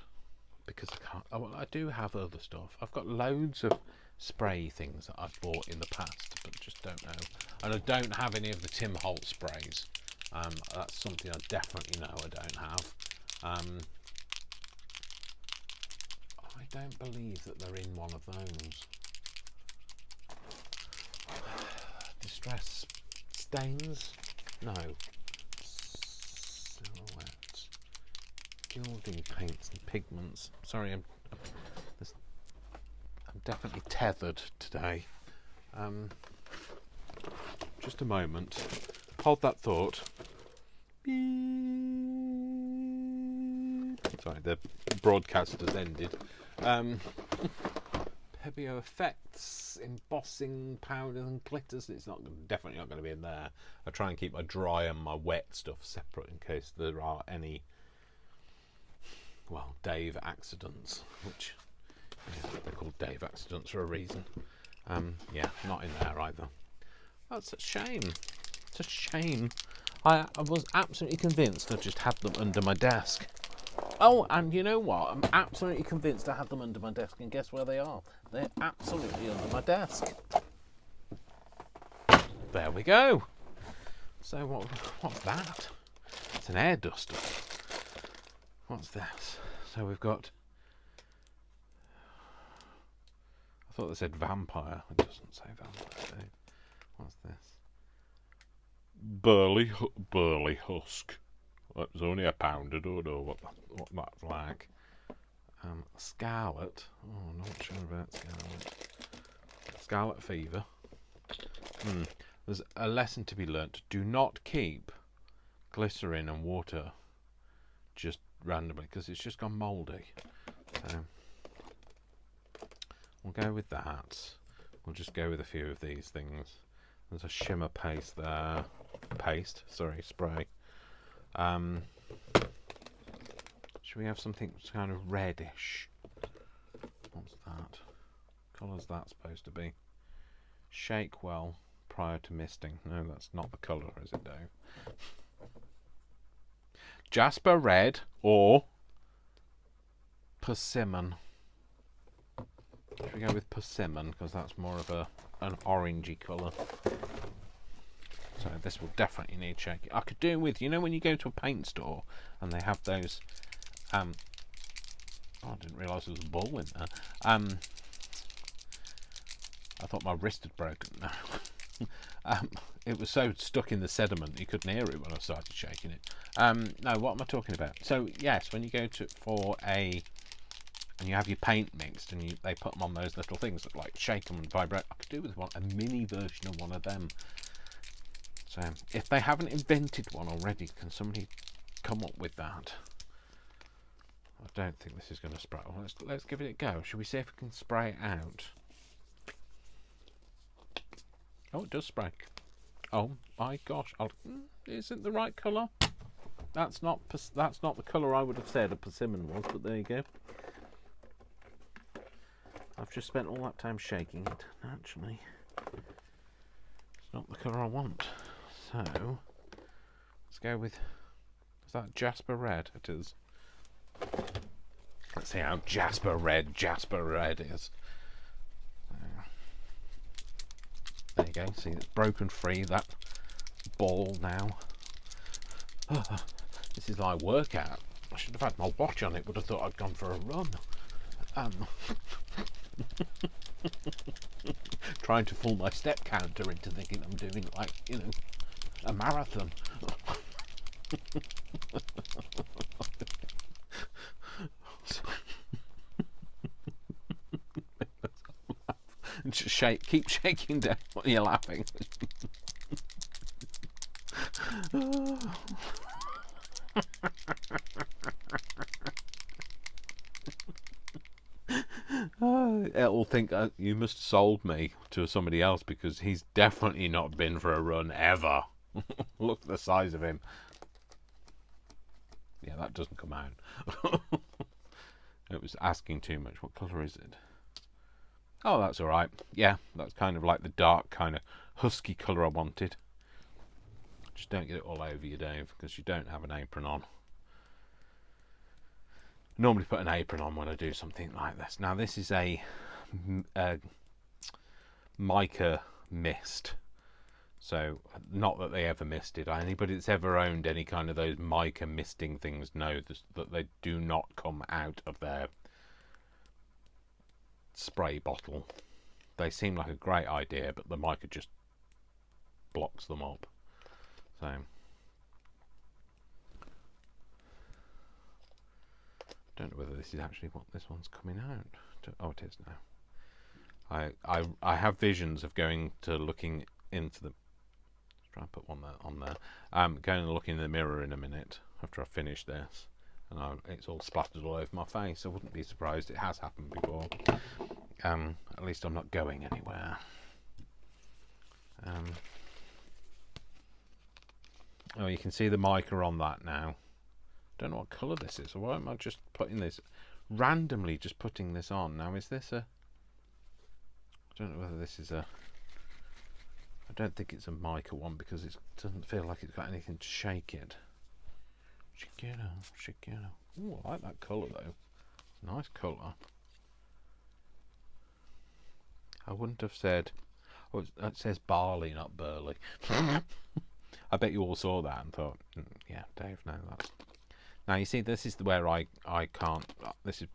Because I can't... Oh, well, I do have other stuff. I've got loads of spray things that I've bought in the past, but just don't know. And I don't have any of the Tim Holt sprays. That's something I definitely know I don't have. I don't believe that they're in one of those. Distress stains? No. Silhouette. Gilding paints and pigments. Sorry, I'm definitely tethered today. Just a moment. Hold that thought. Sorry, the broadcast has ended. Pebeo effects, embossing powder and glitters. It's definitely not going to be in there. I try and keep my dry and my wet stuff separate in case there are any, well, Dave accidents, which they're called Dave accidents for a reason. Yeah, not in there either. That's a shame. It's a shame. I was absolutely convinced I just had them under my desk. Oh, and you know what? I'm absolutely convinced I had them under my desk, and guess where they are? They're absolutely under my desk. There we go. So what's that? It's an air duster. What's this? So we've got... I thought they said vampire. It doesn't say vampire. What's this? Burly husk. Well, it was only £1. I don't know what that's like. Scarlet. Oh, I'm not sure about scarlet. Scarlet fever. There's a lesson to be learnt. Do not keep glycerin and water just randomly because it's just gone mouldy. So we'll go with that. We'll just go with a few of these things. There's a shimmer paste there. Spray. Should we have something kind of reddish? What's that? Colour's that supposed to be? Shake well prior to misting. No, that's not the colour, is it, Dave? Jasper red or persimmon? Should we go with persimmon because that's more of an orangey colour? So this will definitely need shaking. I could do with, you know, when you go to a paint store and they have those. Oh, I didn't realise there was a ball in there. I thought my wrist had broken. It was so stuck in the sediment you couldn't hear it when I started shaking it. No, what am I talking about? So yes, when you go and you have your paint mixed and they put them on those little things that like shake them and vibrate. I could do with a mini version of one of them. So if they haven't invented one already, can somebody come up with that? I don't think this is going to spray. Well, let's give it a go. Shall we see if we can spray it out? Oh, it does spray. Oh my gosh! Isn't the right colour? That's not the colour I would have said a persimmon was. But there you go. I've just spent all that time shaking it. Actually, it's not the colour I want. So let's go with. Is that Jasper red? It is. Let's see how Jasper red is. There you go. See, it's broken free. That ball now. This is like workout. I should have had my watch on it. Would have thought I'd gone for a run. Trying to fool my step counter into thinking I'm doing, like, you know, a marathon. Just keep shaking down when you're laughing. It'll think you must have sold me to somebody else because he's definitely not been for a run ever. Look at the size of him. Yeah, that doesn't come out. It was asking too much. What colour is it? Oh, that's alright. Yeah, that's kind of like the dark kind of husky colour I wanted. Just don't get it all over you, Dave, because you don't have an apron on. I normally put an apron on when I do something like this. Now this is a mica mist. So, not that they ever misted. Anybody that's ever owned any kind of those mica misting things knows that they do not come out of their spray bottle. They seem like a great idea, but the mica just blocks them up. So, don't know whether this is actually what this one's coming out. Oh, it is now. I have visions of going to looking into the. Try and put one there on there. Going and looking in the mirror in a minute after I finish this, and it's all splattered all over my face. I wouldn't be surprised. It has happened before. At least I'm not going anywhere. Oh, you can see the mica on that now. Don't know what colour this is. So why am I just putting this randomly? Just putting this on now. Is this a? I don't know whether this is a. I don't think it's a mica one because it doesn't feel like it's got anything to shake it. Shikero. Oh, I like that colour though. Nice colour. I wouldn't have said. Oh, it says barley, not burley. I bet you all saw that and thought, yeah, Dave, no, that's. Now you see, this is where I can't. This is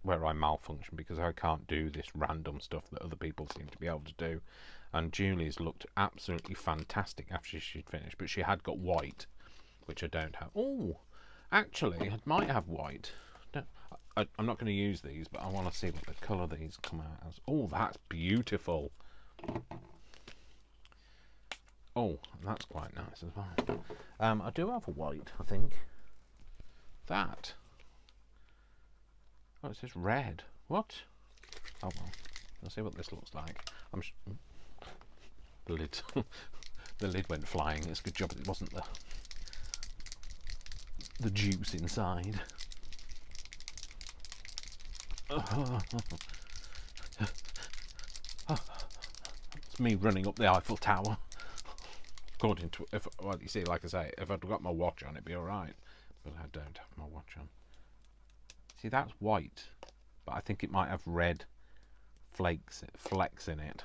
where I malfunction because I can't do this random stuff that other people seem to be able to do. And Julie's looked absolutely fantastic after she'd finished, but she had got white, which I don't have. Oh, actually, I might have white. I'm not going to use these, but I want to see what the colour these come out as. Oh, that's beautiful. Oh, that's quite nice as well. I do have a white, I think. that? Oh, it says red. What? Oh well. Let's see what this looks like. The lid. The lid went flying. It's a good job it wasn't the juice inside. It's me running up the Eiffel Tower. According to, well, you see, like I say, if I'd got my watch on, it'd be alright. But I don't have my watch on. See, that's white, but I think it might have red flecks in it.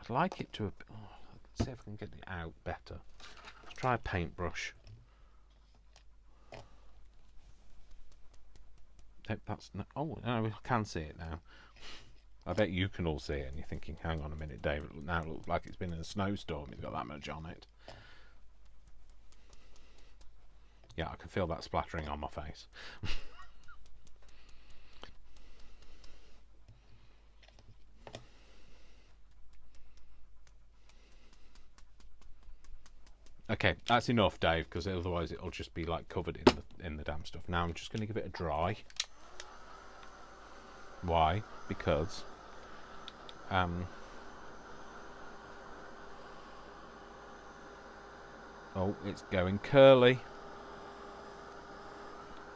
I'd like it to. Let's see if I can get it out better. Let's try a paintbrush. That's no, oh no, I can see it now. I bet you can all see it, and you're thinking, "Hang on a minute, David. Now it looks like it's been in a snowstorm. It's got that much on it." Yeah, I can feel that splattering on my face. Okay, that's enough, Dave, because otherwise it'll just be like covered in the damn stuff. Now I'm just going to give it a dry. Why? Because oh, it's going curly.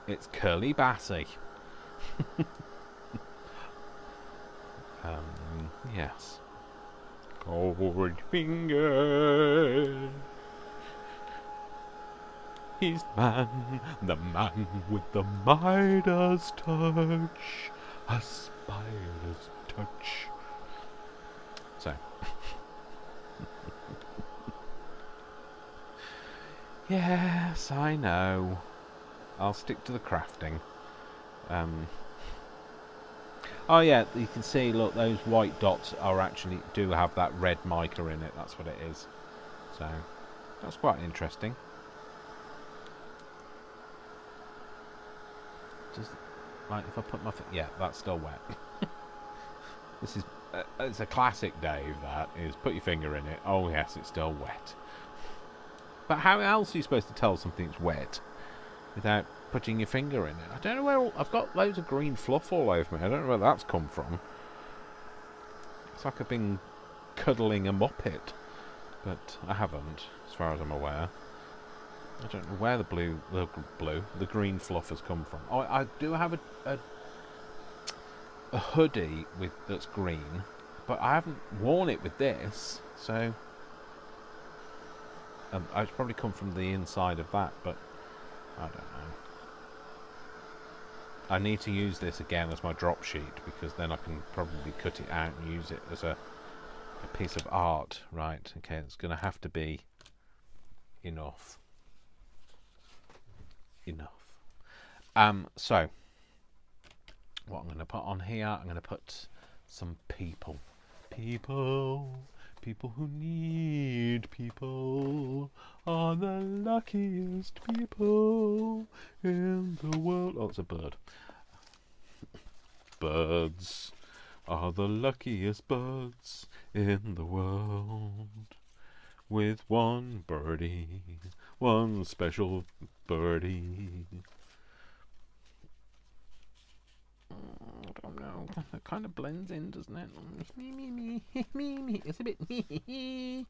It's curly Bassy. Yes. Cold finger. He's the man with the Midas touch, a spider's touch. So, yes, I know. I'll stick to the crafting. Oh yeah, you can see. Look, those white dots do have that red mica in it. That's what it is. So, that's quite interesting. Just like if I put my yeah, that's still wet. This is it's a classic, Dave. That is, put your finger in it. Oh yes, it's still wet. But how else are you supposed to tell something's wet without putting your finger in it? I don't know where I've got loads of green fluff all over me. I don't know where that's come from. It's like I've been cuddling a Muppet, but I haven't, as far as I'm aware. I don't know where the green fluff has come from. Oh, I do have a hoodie that's green, but I haven't worn it with this, so it's probably come from the inside of that, but I don't know. I need to use this again as my drop sheet, because then I can probably cut it out and use it as a piece of art. Right, okay, it's going to have to be enough. So what I'm going to put on here, I'm going to put some people who need people are the luckiest people in the world. Oh, it's a bird. Birds are the luckiest birds in the world, with one birdie, one special birdie. I don't know. It kind of blends in, doesn't it? Me. It's a bit me.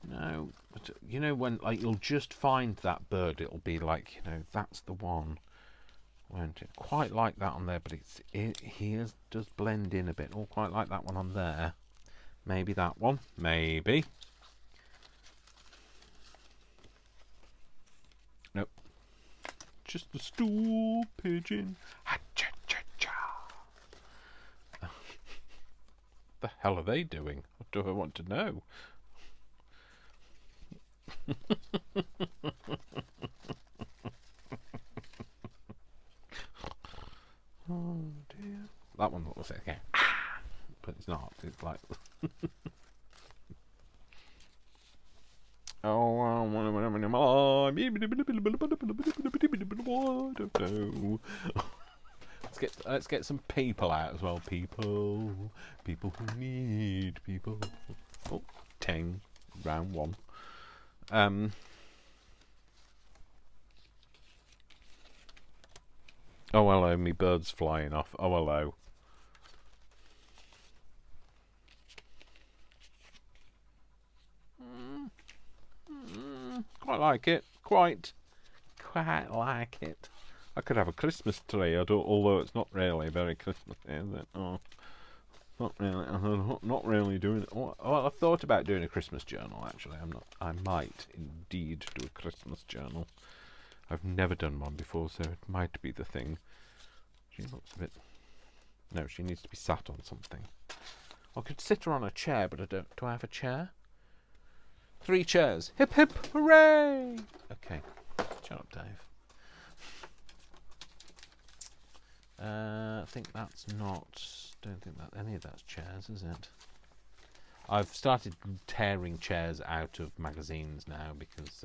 No, but you know when like you'll just find that bird, it'll be like, you know, that's the one. Won't it? Quite like that on there, but he does blend in a bit. Oh, quite like that one on there. Maybe that one. Maybe. Nope. Just the stool pigeon. Ha-cha-cha-cha. The hell are they doing? What do I want to know? Oh dear. That one looks like okay. But it's not. It's like oh, I don't know. Let's get some people out as well. People who need people. Oh, 10, round 1. Oh hello, me bird's flying off. Oh hello. Quite like it. Quite like it. I could have a Christmas tree, although it's not really very Christmassy, is it? Oh, not really. I'm not really doing it. Oh, I've thought about doing a Christmas journal. Actually, I'm not. I might indeed do a Christmas journal. I've never done one before, so it might be the thing. She looks a bit. No, she needs to be sat on something. I could sit her on a chair, but I don't. Do I have a chair? 3 chairs. Hip hip hooray! Okay, shut up, Dave. I think that's not. Don't think that any of that's chairs, is it? I've started tearing chairs out of magazines now because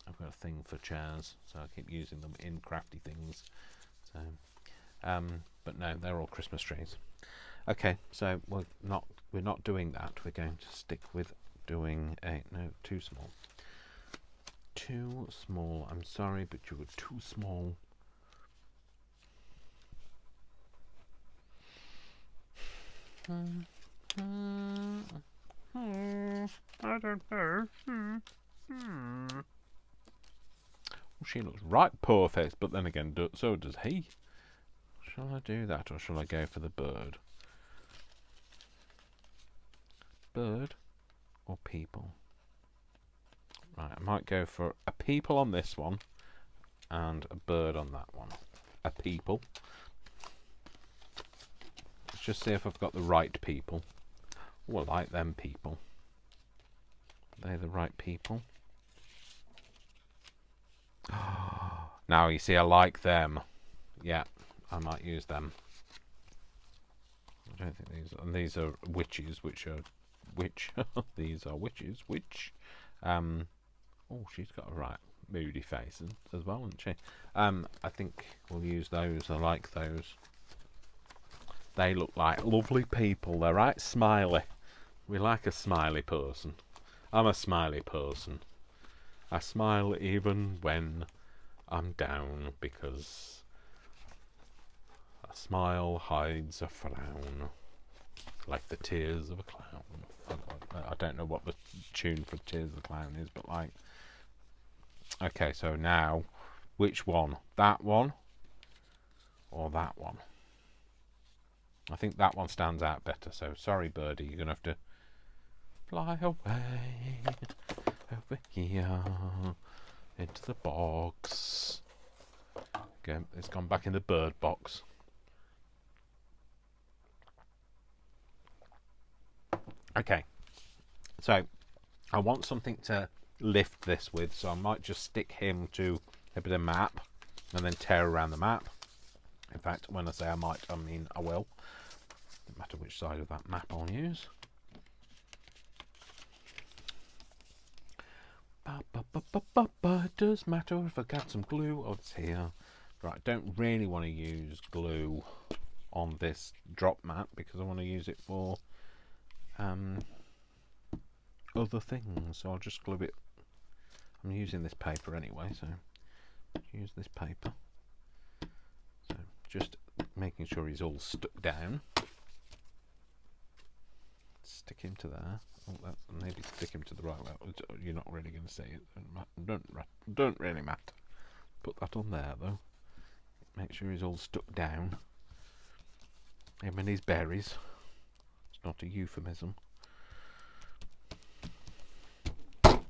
I've got a thing for chairs, so I keep using them in crafty things. So, but no, they're all Christmas trees. Okay, so we're not doing that. We're going to stick with doing too small. Too small. I'm sorry, but you were too small. I don't know. Well, she looks right poor faced, but then again, so does he. Shall I do that, or shall I go for the bird? Bird or people? Right, I might go for a people on this one and a bird on that one. A people. Let's just see if I've got the right people. Oh, I like them people. Are they the right people? Now you see, I like them. Yeah, I might use them. I don't think these are witches, which are these are witches, which oh, she's got a right moody face as well, hasn't she? I think we'll use those. I like those. They look like lovely people. They're right smiley. We like a smiley person. I'm a smiley person. I smile even when I'm down because a smile hides a frown, like the tears of a clown. I don't know what the tune for Tears of the Clown is, but like... Okay, so now, which one? That one? Or that one? I think that one stands out better, so sorry, birdie, you're going to have to fly away over here into the box. Okay, it's gone back in the bird box. Okay, so I want something to lift this with, so I might just stick him to a bit of map and then tear around the map. In fact, when I say I might, I mean I will. Doesn't matter which side of that map I'll use. It does matter if I got some glue. Oh, it's here. Right, I don't really want to use glue on this drop mat because I want to use it for other things. So I'll just glue it. I'm using this paper anyway, so use this paper. So just making sure he's all stuck down. Stick him to there. Oh, maybe stick him to the right level. You're not really going to see it. Don't really matter. Put that on there though. Make sure he's all stuck down. Him and his berries. It's not a euphemism. Coming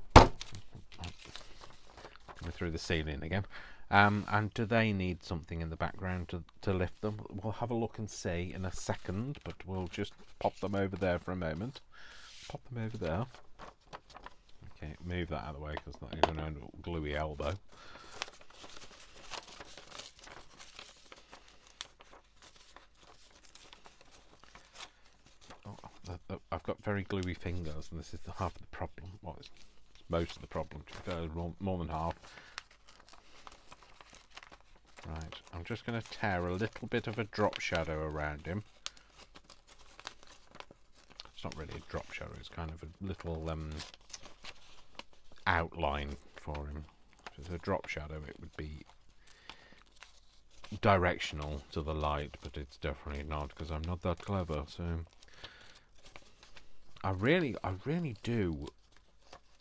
through the ceiling again. And do they need something in the background to lift them? We'll have a look and see in a second, but we'll just pop them over there for a moment. Pop them over there. Okay, move that out of the way because you're going to end up gluey elbow. Oh, I've got very gluey fingers, and this is half of the problem. Well, it's most of the problem. To be fair, more than half. Right, I'm just going to tear a little bit of a drop shadow around him. It's not really a drop shadow, it's kind of a little outline for him. If it's a drop shadow, it would be directional to the light, but it's definitely not, because I'm not that clever. So I really do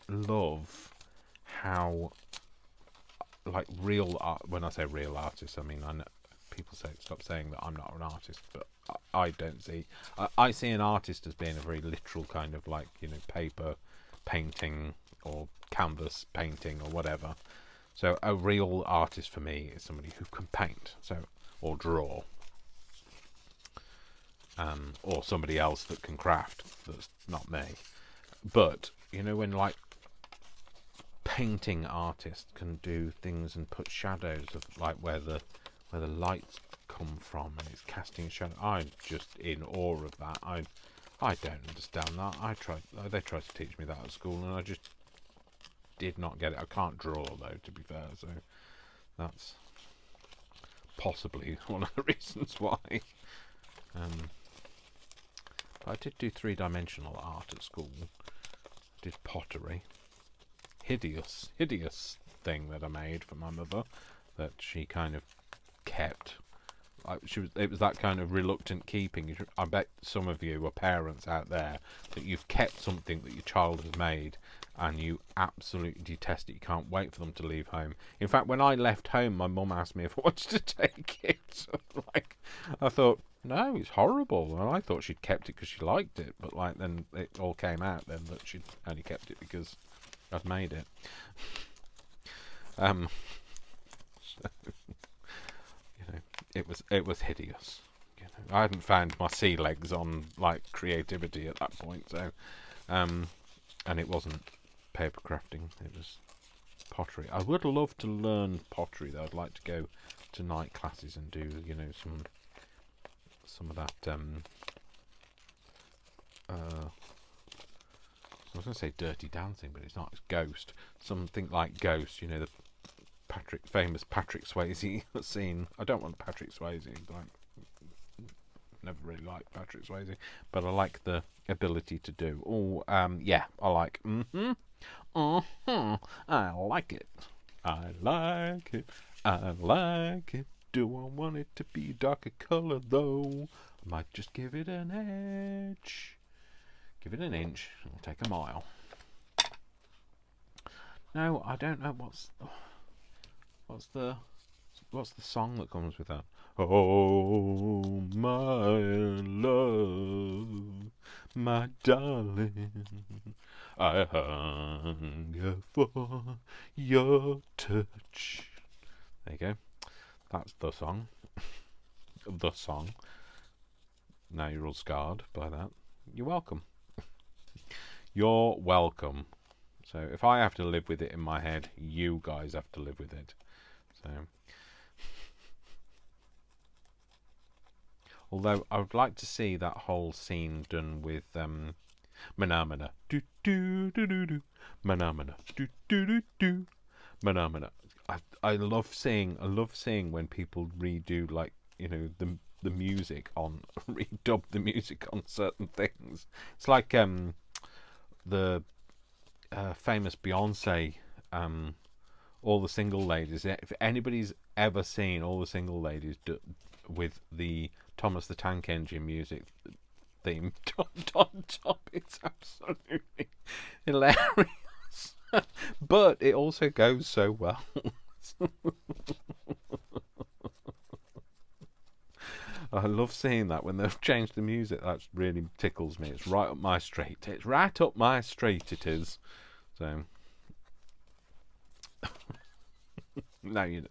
love how, like, real art. When I say real artists, I mean, I know people say stop saying that I'm not an artist, but I don't see. I see an artist as being a very literal kind of, like, you know, paper painting or canvas painting or whatever. So a real artist for me is somebody who can paint, so, or draw, or somebody else that can craft. That's not me. But you know, when, like, painting artists can do things and put shadows of, like, where the lights come from and it's casting shadow, I'm just in awe of that. I don't understand that. They tried to teach me that at school, and I just did not get it. I can't draw, though, to be fair, so that's possibly one of the reasons why. But I did do three-dimensional art at school. I did pottery. Hideous thing that I made for my mother that she kind of kept. It was that kind of reluctant keeping. I bet some of you are parents out there that you've kept something that your child has made and you absolutely detest it. You can't wait for them to leave home. In fact, when I left home, my mum asked me if I wanted to take it. Like, I thought, no, it's horrible. And I thought she'd kept it because she liked it, but, like, then it all came out then that she'd only kept it because I'd made it. So, you know, it was hideous. You know, I hadn't found my sea legs on, like, creativity at that point. So, and it wasn't paper crafting. It was pottery. I would love to learn pottery, though. I'd like to go to night classes and do, you know, some of that. I was going to say Dirty Dancing, but it's not. It's Ghost. Something like Ghost. You know, the famous Patrick Swayze scene. I don't want Patrick Swayze. Like, never really liked Patrick Swayze, but I like the ability to do. Oh, yeah, I like. I like it. I like it. I like it. Do I want it to be darker colour though? I might just give it an edge. Give it an inch. It'll take a mile. No, I don't know what's the song that comes with that. Oh, my love, my darling, I hunger for your touch. There you go. That's the song. The song. Now you're all scarred by that. You're welcome. You're welcome. So if I have to live with it in my head, you guys have to live with it. So, although I would like to see that whole scene done with Manamana. Do do do do do. Manamana. Do do do do. Manamana. I love seeing when people redo, like, you know, the music on redub the music on certain things. It's like the famous Beyonce, All the Single Ladies. If anybody's ever seen All the Single Ladies with the Thomas the Tank Engine music theme on top, it's absolutely hilarious. But it also goes so well. I love seeing that when they've changed the music. That really tickles me. It's right up my street. It's right up my street, it is. So, now you know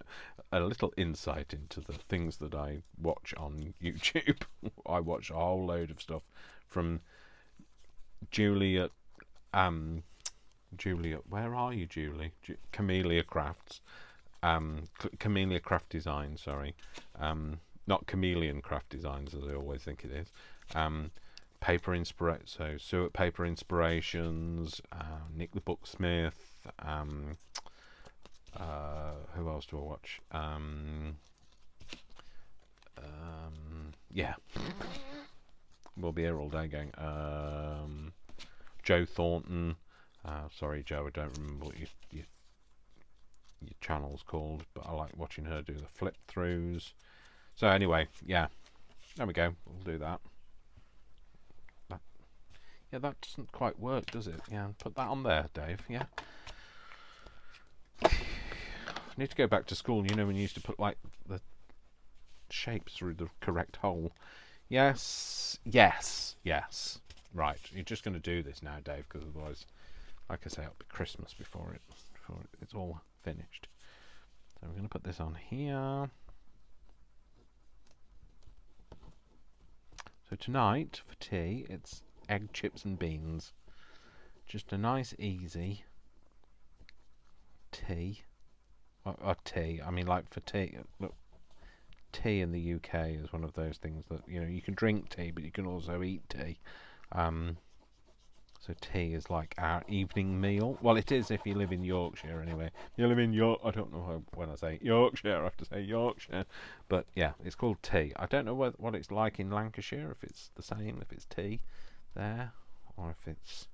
a little insight into the things that I watch on YouTube. I watch a whole load of stuff from Juliet. Juliet, where are you, Julie? Camelia Crafts. Camelia Craft Designs, sorry. Not Chameleon Craft Designs, as I always think it is. Paper Suet Paper Inspirations, Nick the Booksmith. Who else do I watch? Yeah. We'll be here all day going. Joe Thornton. Sorry, Joe, I don't remember what you your channel's called, but I like watching her do the flip throughs. So anyway, yeah, there we go. We'll do that. Yeah, that doesn't quite work, does it? Yeah, put that on there, Dave. Yeah. I need to go back to school. You know when you used to put like the shapes through the correct hole. Yes, yes, yes. Right, you're just going to do this now, Dave, because otherwise, like I say, it'll be Christmas before it's all finished. So we're going to put this on here. So tonight for tea, it's egg, chips, and beans. Just a nice, easy tea. Tea. I mean, like for tea. Look, tea in the UK is one of those things that, you know, you can drink tea, but you can also eat tea. So tea is like our evening meal. Well, it is if you live in Yorkshire, anyway. If you live in I don't know when I say Yorkshire, I have to say Yorkshire. But yeah, it's called tea. I don't know what it's like in Lancashire, if it's the same, if it's tea there, or if it's,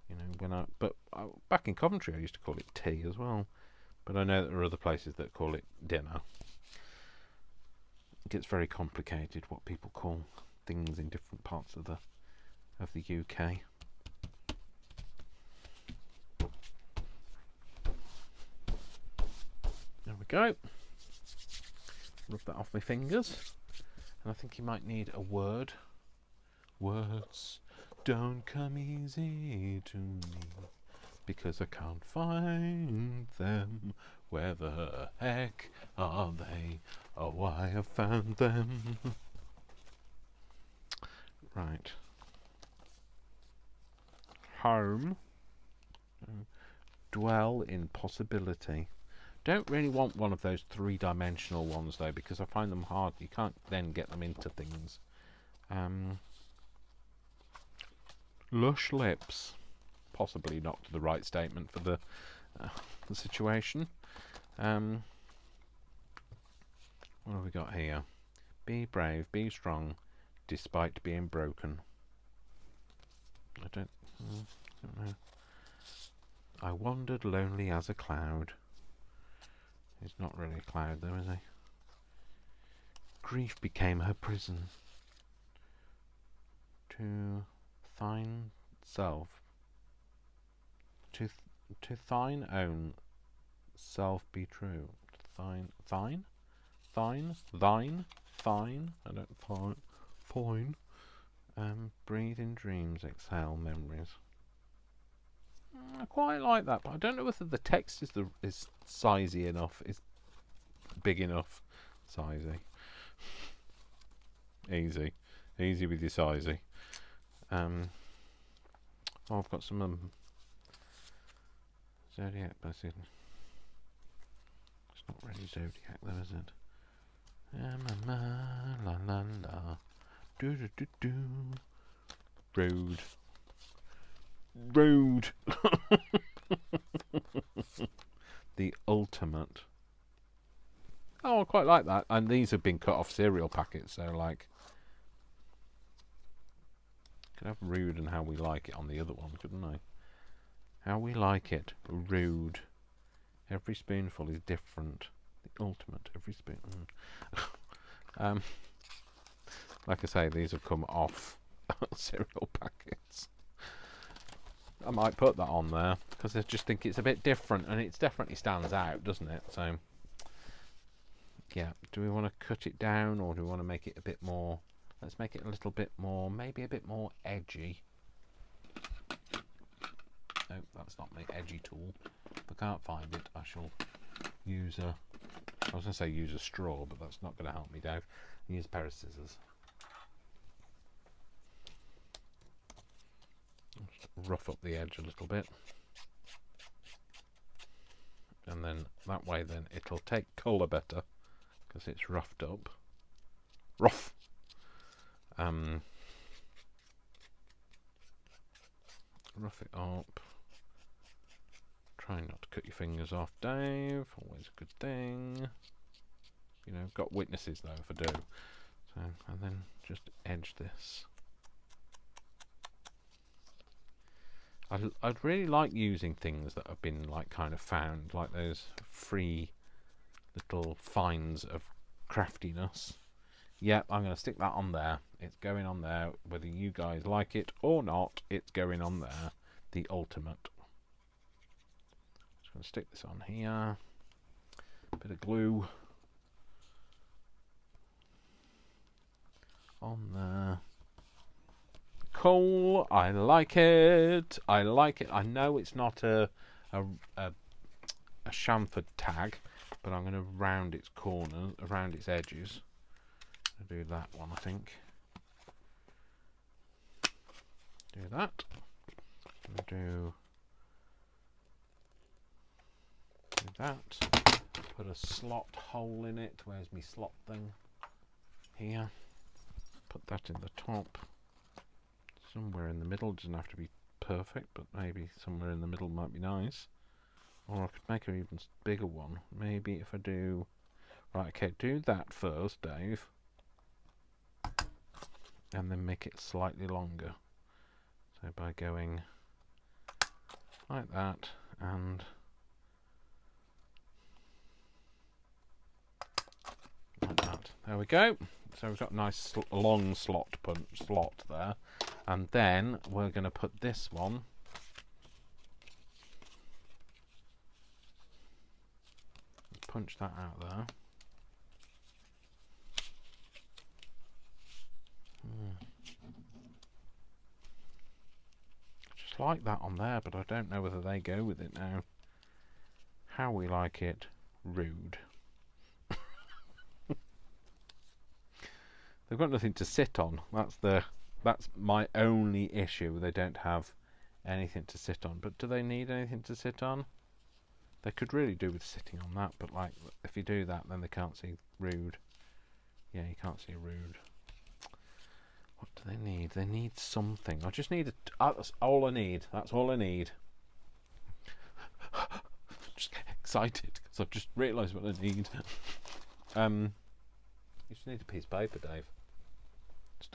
you know, back in Coventry I used to call it tea as well. But I know that there are other places that call it dinner. It gets very complicated what people call things in different parts of the UK. There we go. Rub that off my fingers. And I think you might need a word. Words don't come easy to me because I can't find them. Where the heck are they? Oh, why I found them. Right. Home. Dwell in possibility. Don't really want one of those three-dimensional ones though, because I find them hard. You can't then get them into things. Lush lips. Possibly not the right statement for the situation. What have we got here? Be brave, be strong, despite being broken. I don't know. I wandered lonely as a cloud. He's not really a cloud though, is he? Grief became her prison. To thine self. To thine own self be true. Thine. I don't fine. Breathe in dreams, exhale memories. I quite like that, but I don't know whether the text is sizey enough, is big enough. Sizey. Easy with your sizey. I've got some Zodiac, but it's not really Zodiac though, is it? La la la. Do do do do. Road. The ultimate. Oh, I quite like that. And these have been cut off cereal packets, so like, could have rude and how we like it on the other one, couldn't I? How we like it, rude. Every spoonful is different. The ultimate. Every spoon. Like I say, these have come off cereal packets. I might put that on there because I just think it's a bit different, and it definitely stands out, doesn't it? So yeah, do we want to cut it down, or do we want to make it a bit more? Let's make it a little bit more, maybe a bit more edgy. No, that's not my edgy tool. If I can't find it, I shall use a, I was going to say use a straw, but that's not going to help me, Dave. Use a pair of scissors. Just rough up the edge a little bit. And then that way then it'll take colour better, because it's roughed up. Rough! Rough it up. Try not to cut your fingers off, Dave. Always a good thing. You know, got witnesses though if I do. So, and then just edge this. I'd really like using things that have been like kind of found, like those free little finds of craftiness. Yep, I'm going to stick that on there. It's going on there, whether you guys like it or not. It's going on there. The ultimate. Just going to stick this on here. Bit of glue on there. Cool. I like it. I like it. I know it's not a chamfered tag, but I'm going to round its corners, around its edges. I'll do that one, I think. Do that. Do that. Put a slot hole in it. Where's my slot thing? Here. Put that in the top. Somewhere in the middle. Doesn't have to be perfect, but maybe somewhere in the middle might be nice. Or I could make an even bigger one. Maybe if I do... Right, okay, do that first, Dave. And then make it slightly longer. So by going like that and like that. There we go. So we've got a nice long slot there. And then we're going to put this one punch that out there. Just like that on there, but I don't know whether they go with it now. How we like it, rude. They've got nothing to sit on. That's my only issue. They don't have anything to sit on. But do they need anything to sit on? They could really do with sitting on that, but like if you do that, then they can't see rude. Yeah, you can't see rude. What do they need? They need something. I just need that's all I need. That's all I need. Just get excited because I've just realised what I need. You just need a piece of paper, Dave.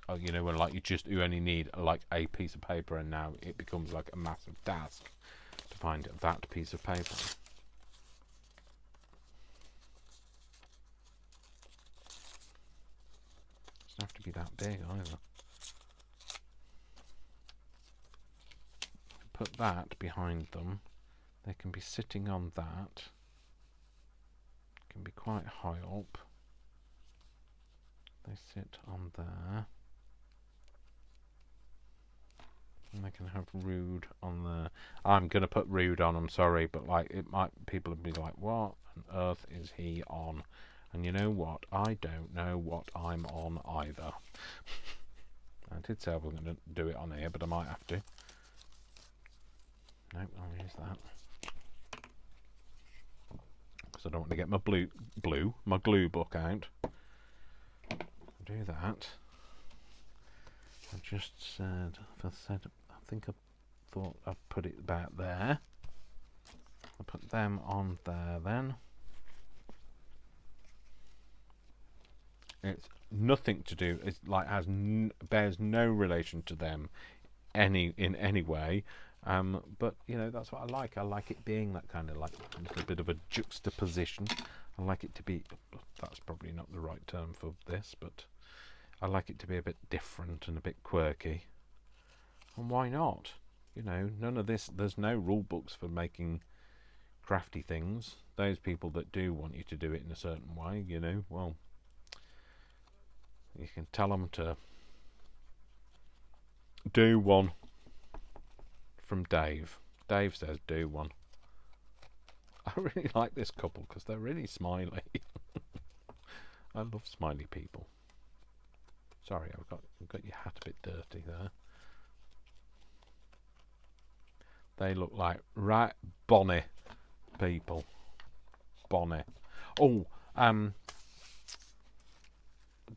Oh, you know when like you only need like a piece of paper, and now it becomes like a massive task to find that piece of paper. Doesn't have to be that big either. Put that behind them. They can be sitting on that. Can be quite high up. They sit on there. And they can have rude on there. I'm going to put rude on, I'm sorry, but like it might, people would be like, what on earth is he on? And you know what? I don't know what I'm on either. I did say I wasn't going to do it on here, but I might have to. Nope, I'll use that. Because I don't want to get my my glue book out. Do that. I just said, I think I thought I'd put it about there. I'll put them on there then. It's nothing to do, it's like bears no relation to them in any way. But you know, that's what I like. I like it being that kind of like a little bit of a juxtaposition. I like it to be, that's probably not the right term for this, but I like it to be a bit different and a bit quirky. And why not? You know, none of this, there's no rule books for making crafty things. Those people that do want you to do it in a certain way, you know, well, you can tell them to do one from Dave. Dave says do one. I really like this couple because they're really smiley. I love smiley people. Sorry, I've got your hat a bit dirty there. They look like right bonny people. Bonny. Oh,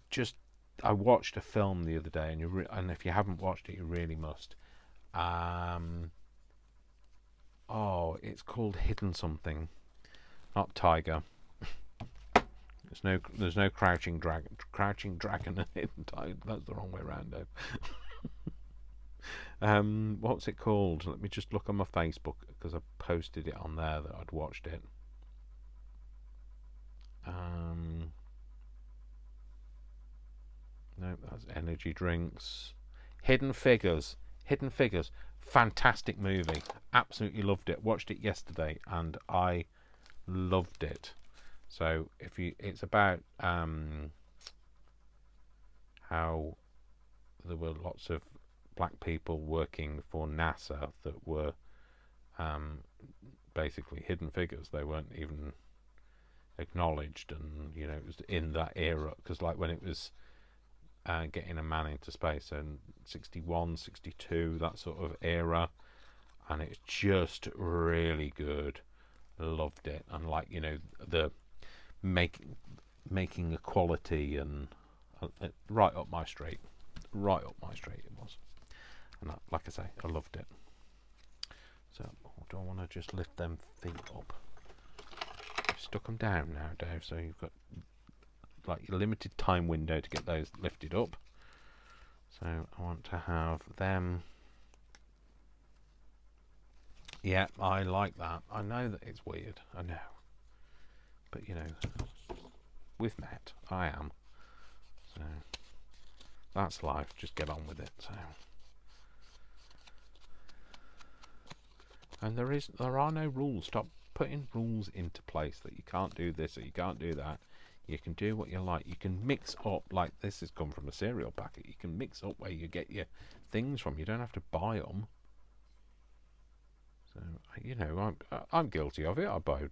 just I watched a film the other day, and if you haven't watched it, you really must. Oh, it's called Hidden Something, not Tiger. There's no Crouching Dragon and Hidden Tiger. That's the wrong way around, though. What's it called? Let me just look on my Facebook, because I posted it on there that I'd watched it. No, that's energy drinks. Hidden Figures. Hidden Figures. Fantastic movie. Absolutely loved it. Watched it yesterday and I loved it. So it's about how there were lots of black people working for NASA that were basically hidden figures. They weren't even acknowledged, and it was in that era, because like when it was getting a man into space, and 61, 62, that sort of era, and it's just really good. Loved it. And like the making equality, and right up my street. Right up my street it was. And like I say, I loved it. So do I want to just lift them feet up? I've stuck them down now, Dave, so you've got like your limited time window to get those lifted up. So I want to have them. Yeah, I like that. I know that it's weird, I know, but we've met. I am. So that's life. Just get on with it. So, and there are no rules. Stop putting rules into place that you can't do this or you can't do that. You can do what you like. You can mix up, like this has come from a cereal packet. You can mix up where you get your things from. You don't have to buy them. So I'm guilty of it. I buy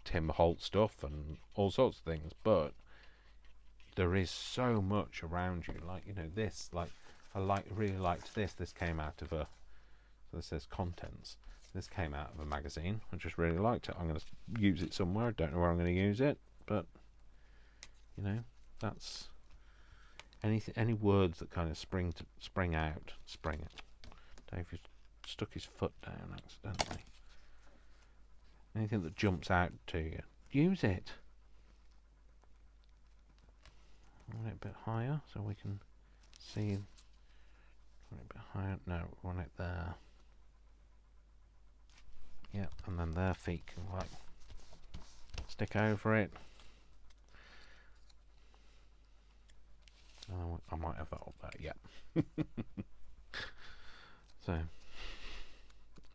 Tim Holt stuff and all sorts of things, but there is so much around you. Like this. Like I really liked this. This came out of so this says contents. This came out of a magazine. I just really liked it. I'm going to use it somewhere. I don't know where I'm going to use it, but that's any words that kind of spring out. Dave just stuck his foot down accidentally. Anything that jumps out to you, use it. I want it a bit higher so we can see. A bit higher. No, we want it there. Yeah, and then their feet can like stick over it. Oh, I might have that up there. Yeah. So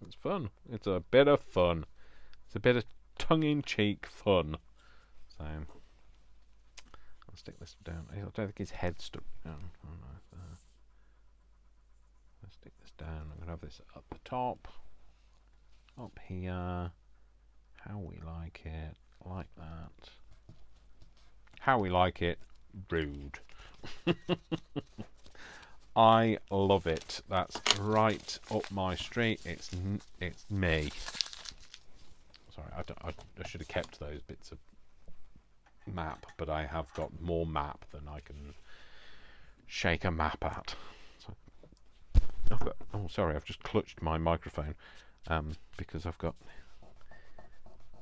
it's fun. It's a bit of fun. It's a bit of tongue-in-cheek fun. So I'll stick this down. I don't think his head's stuck down. Oh no, there. Let's stick this down. I'm gonna have this up the top. Up here, how we like it, like that. How we like it, rude. I love it. That's right up my street. It's me. Sorry, I should have kept those bits of map, but I have got more map than I can shake a map at. So, oh, sorry, I've just clutched my microphone. Because I've got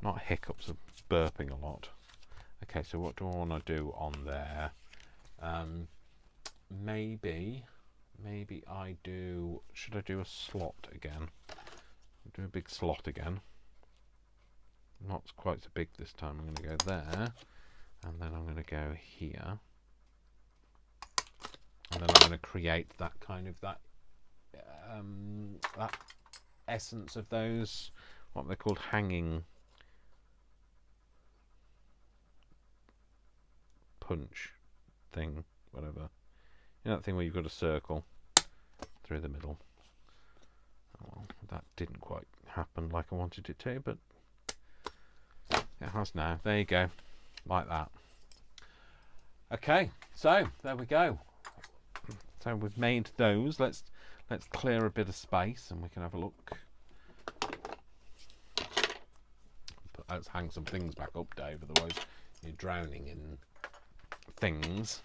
not hiccups of burping a lot. Okay, so what do I want to do on there? Maybe I do. Should I do a slot again? Do a big slot again. Not quite so big this time. I'm going to go there, and then I'm going to go here, and then I'm going to create that kind of that essence of those, what they're called, hanging punch thing, whatever. That thing where you've got a circle through the middle. Oh, well, that didn't quite happen like I wanted it to, but it has now. There you go, like that. Okay, so there we go. So we've made those. Let's clear a bit of space and we can have a look. Let's hang some things back up, Dave, otherwise you're drowning in things.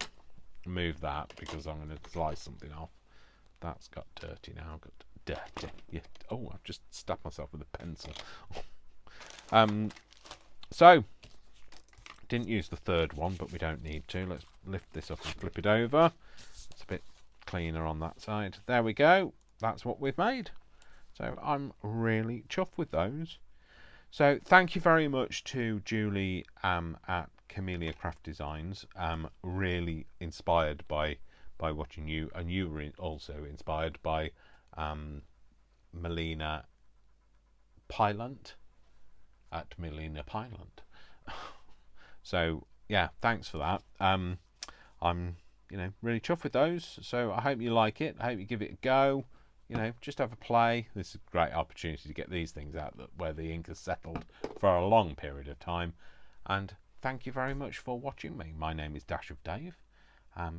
Move that, because I'm going to slice something off. That's got dirty now. Got dirty. Yeah. Oh, I've just stabbed myself with a pencil. So didn't use the third one, but we don't need to. Let's lift this up and flip it over. It's a bit cleaner on that side. There we go. That's what we've made. So I'm really chuffed with those. So thank you very much to Julie at Camelia Crafts Designs. Really inspired by watching you, and you were also inspired by Melina Pylant at Melina Pylant. So yeah, thanks for that. I'm really chuffed with those. So I hope you like it. I hope you give it a go. Just have a play. This is a great opportunity to get these things out where the ink has settled for a long period of time. And thank you very much for watching me. My name is Dash of Dave.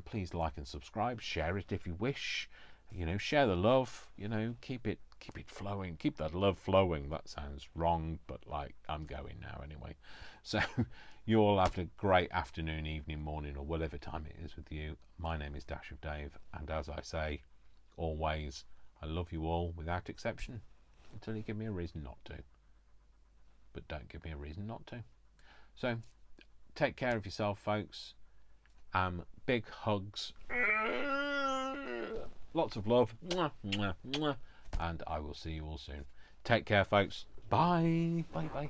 Please like and subscribe. Share it if you wish. Share the love. Keep it flowing. Keep that love flowing. That sounds wrong, but I'm going now anyway. So you all have a great afternoon, evening, morning, or whatever time it is with you. My name is Dash of Dave, and as I say, always, I love you all without exception until you give me a reason not to. But don't give me a reason not to. So take care of yourself, folks. Big hugs. Lots of love. Mwah, mwah, mwah. And I will see you all soon. Take care, folks. Bye. Bye, bye.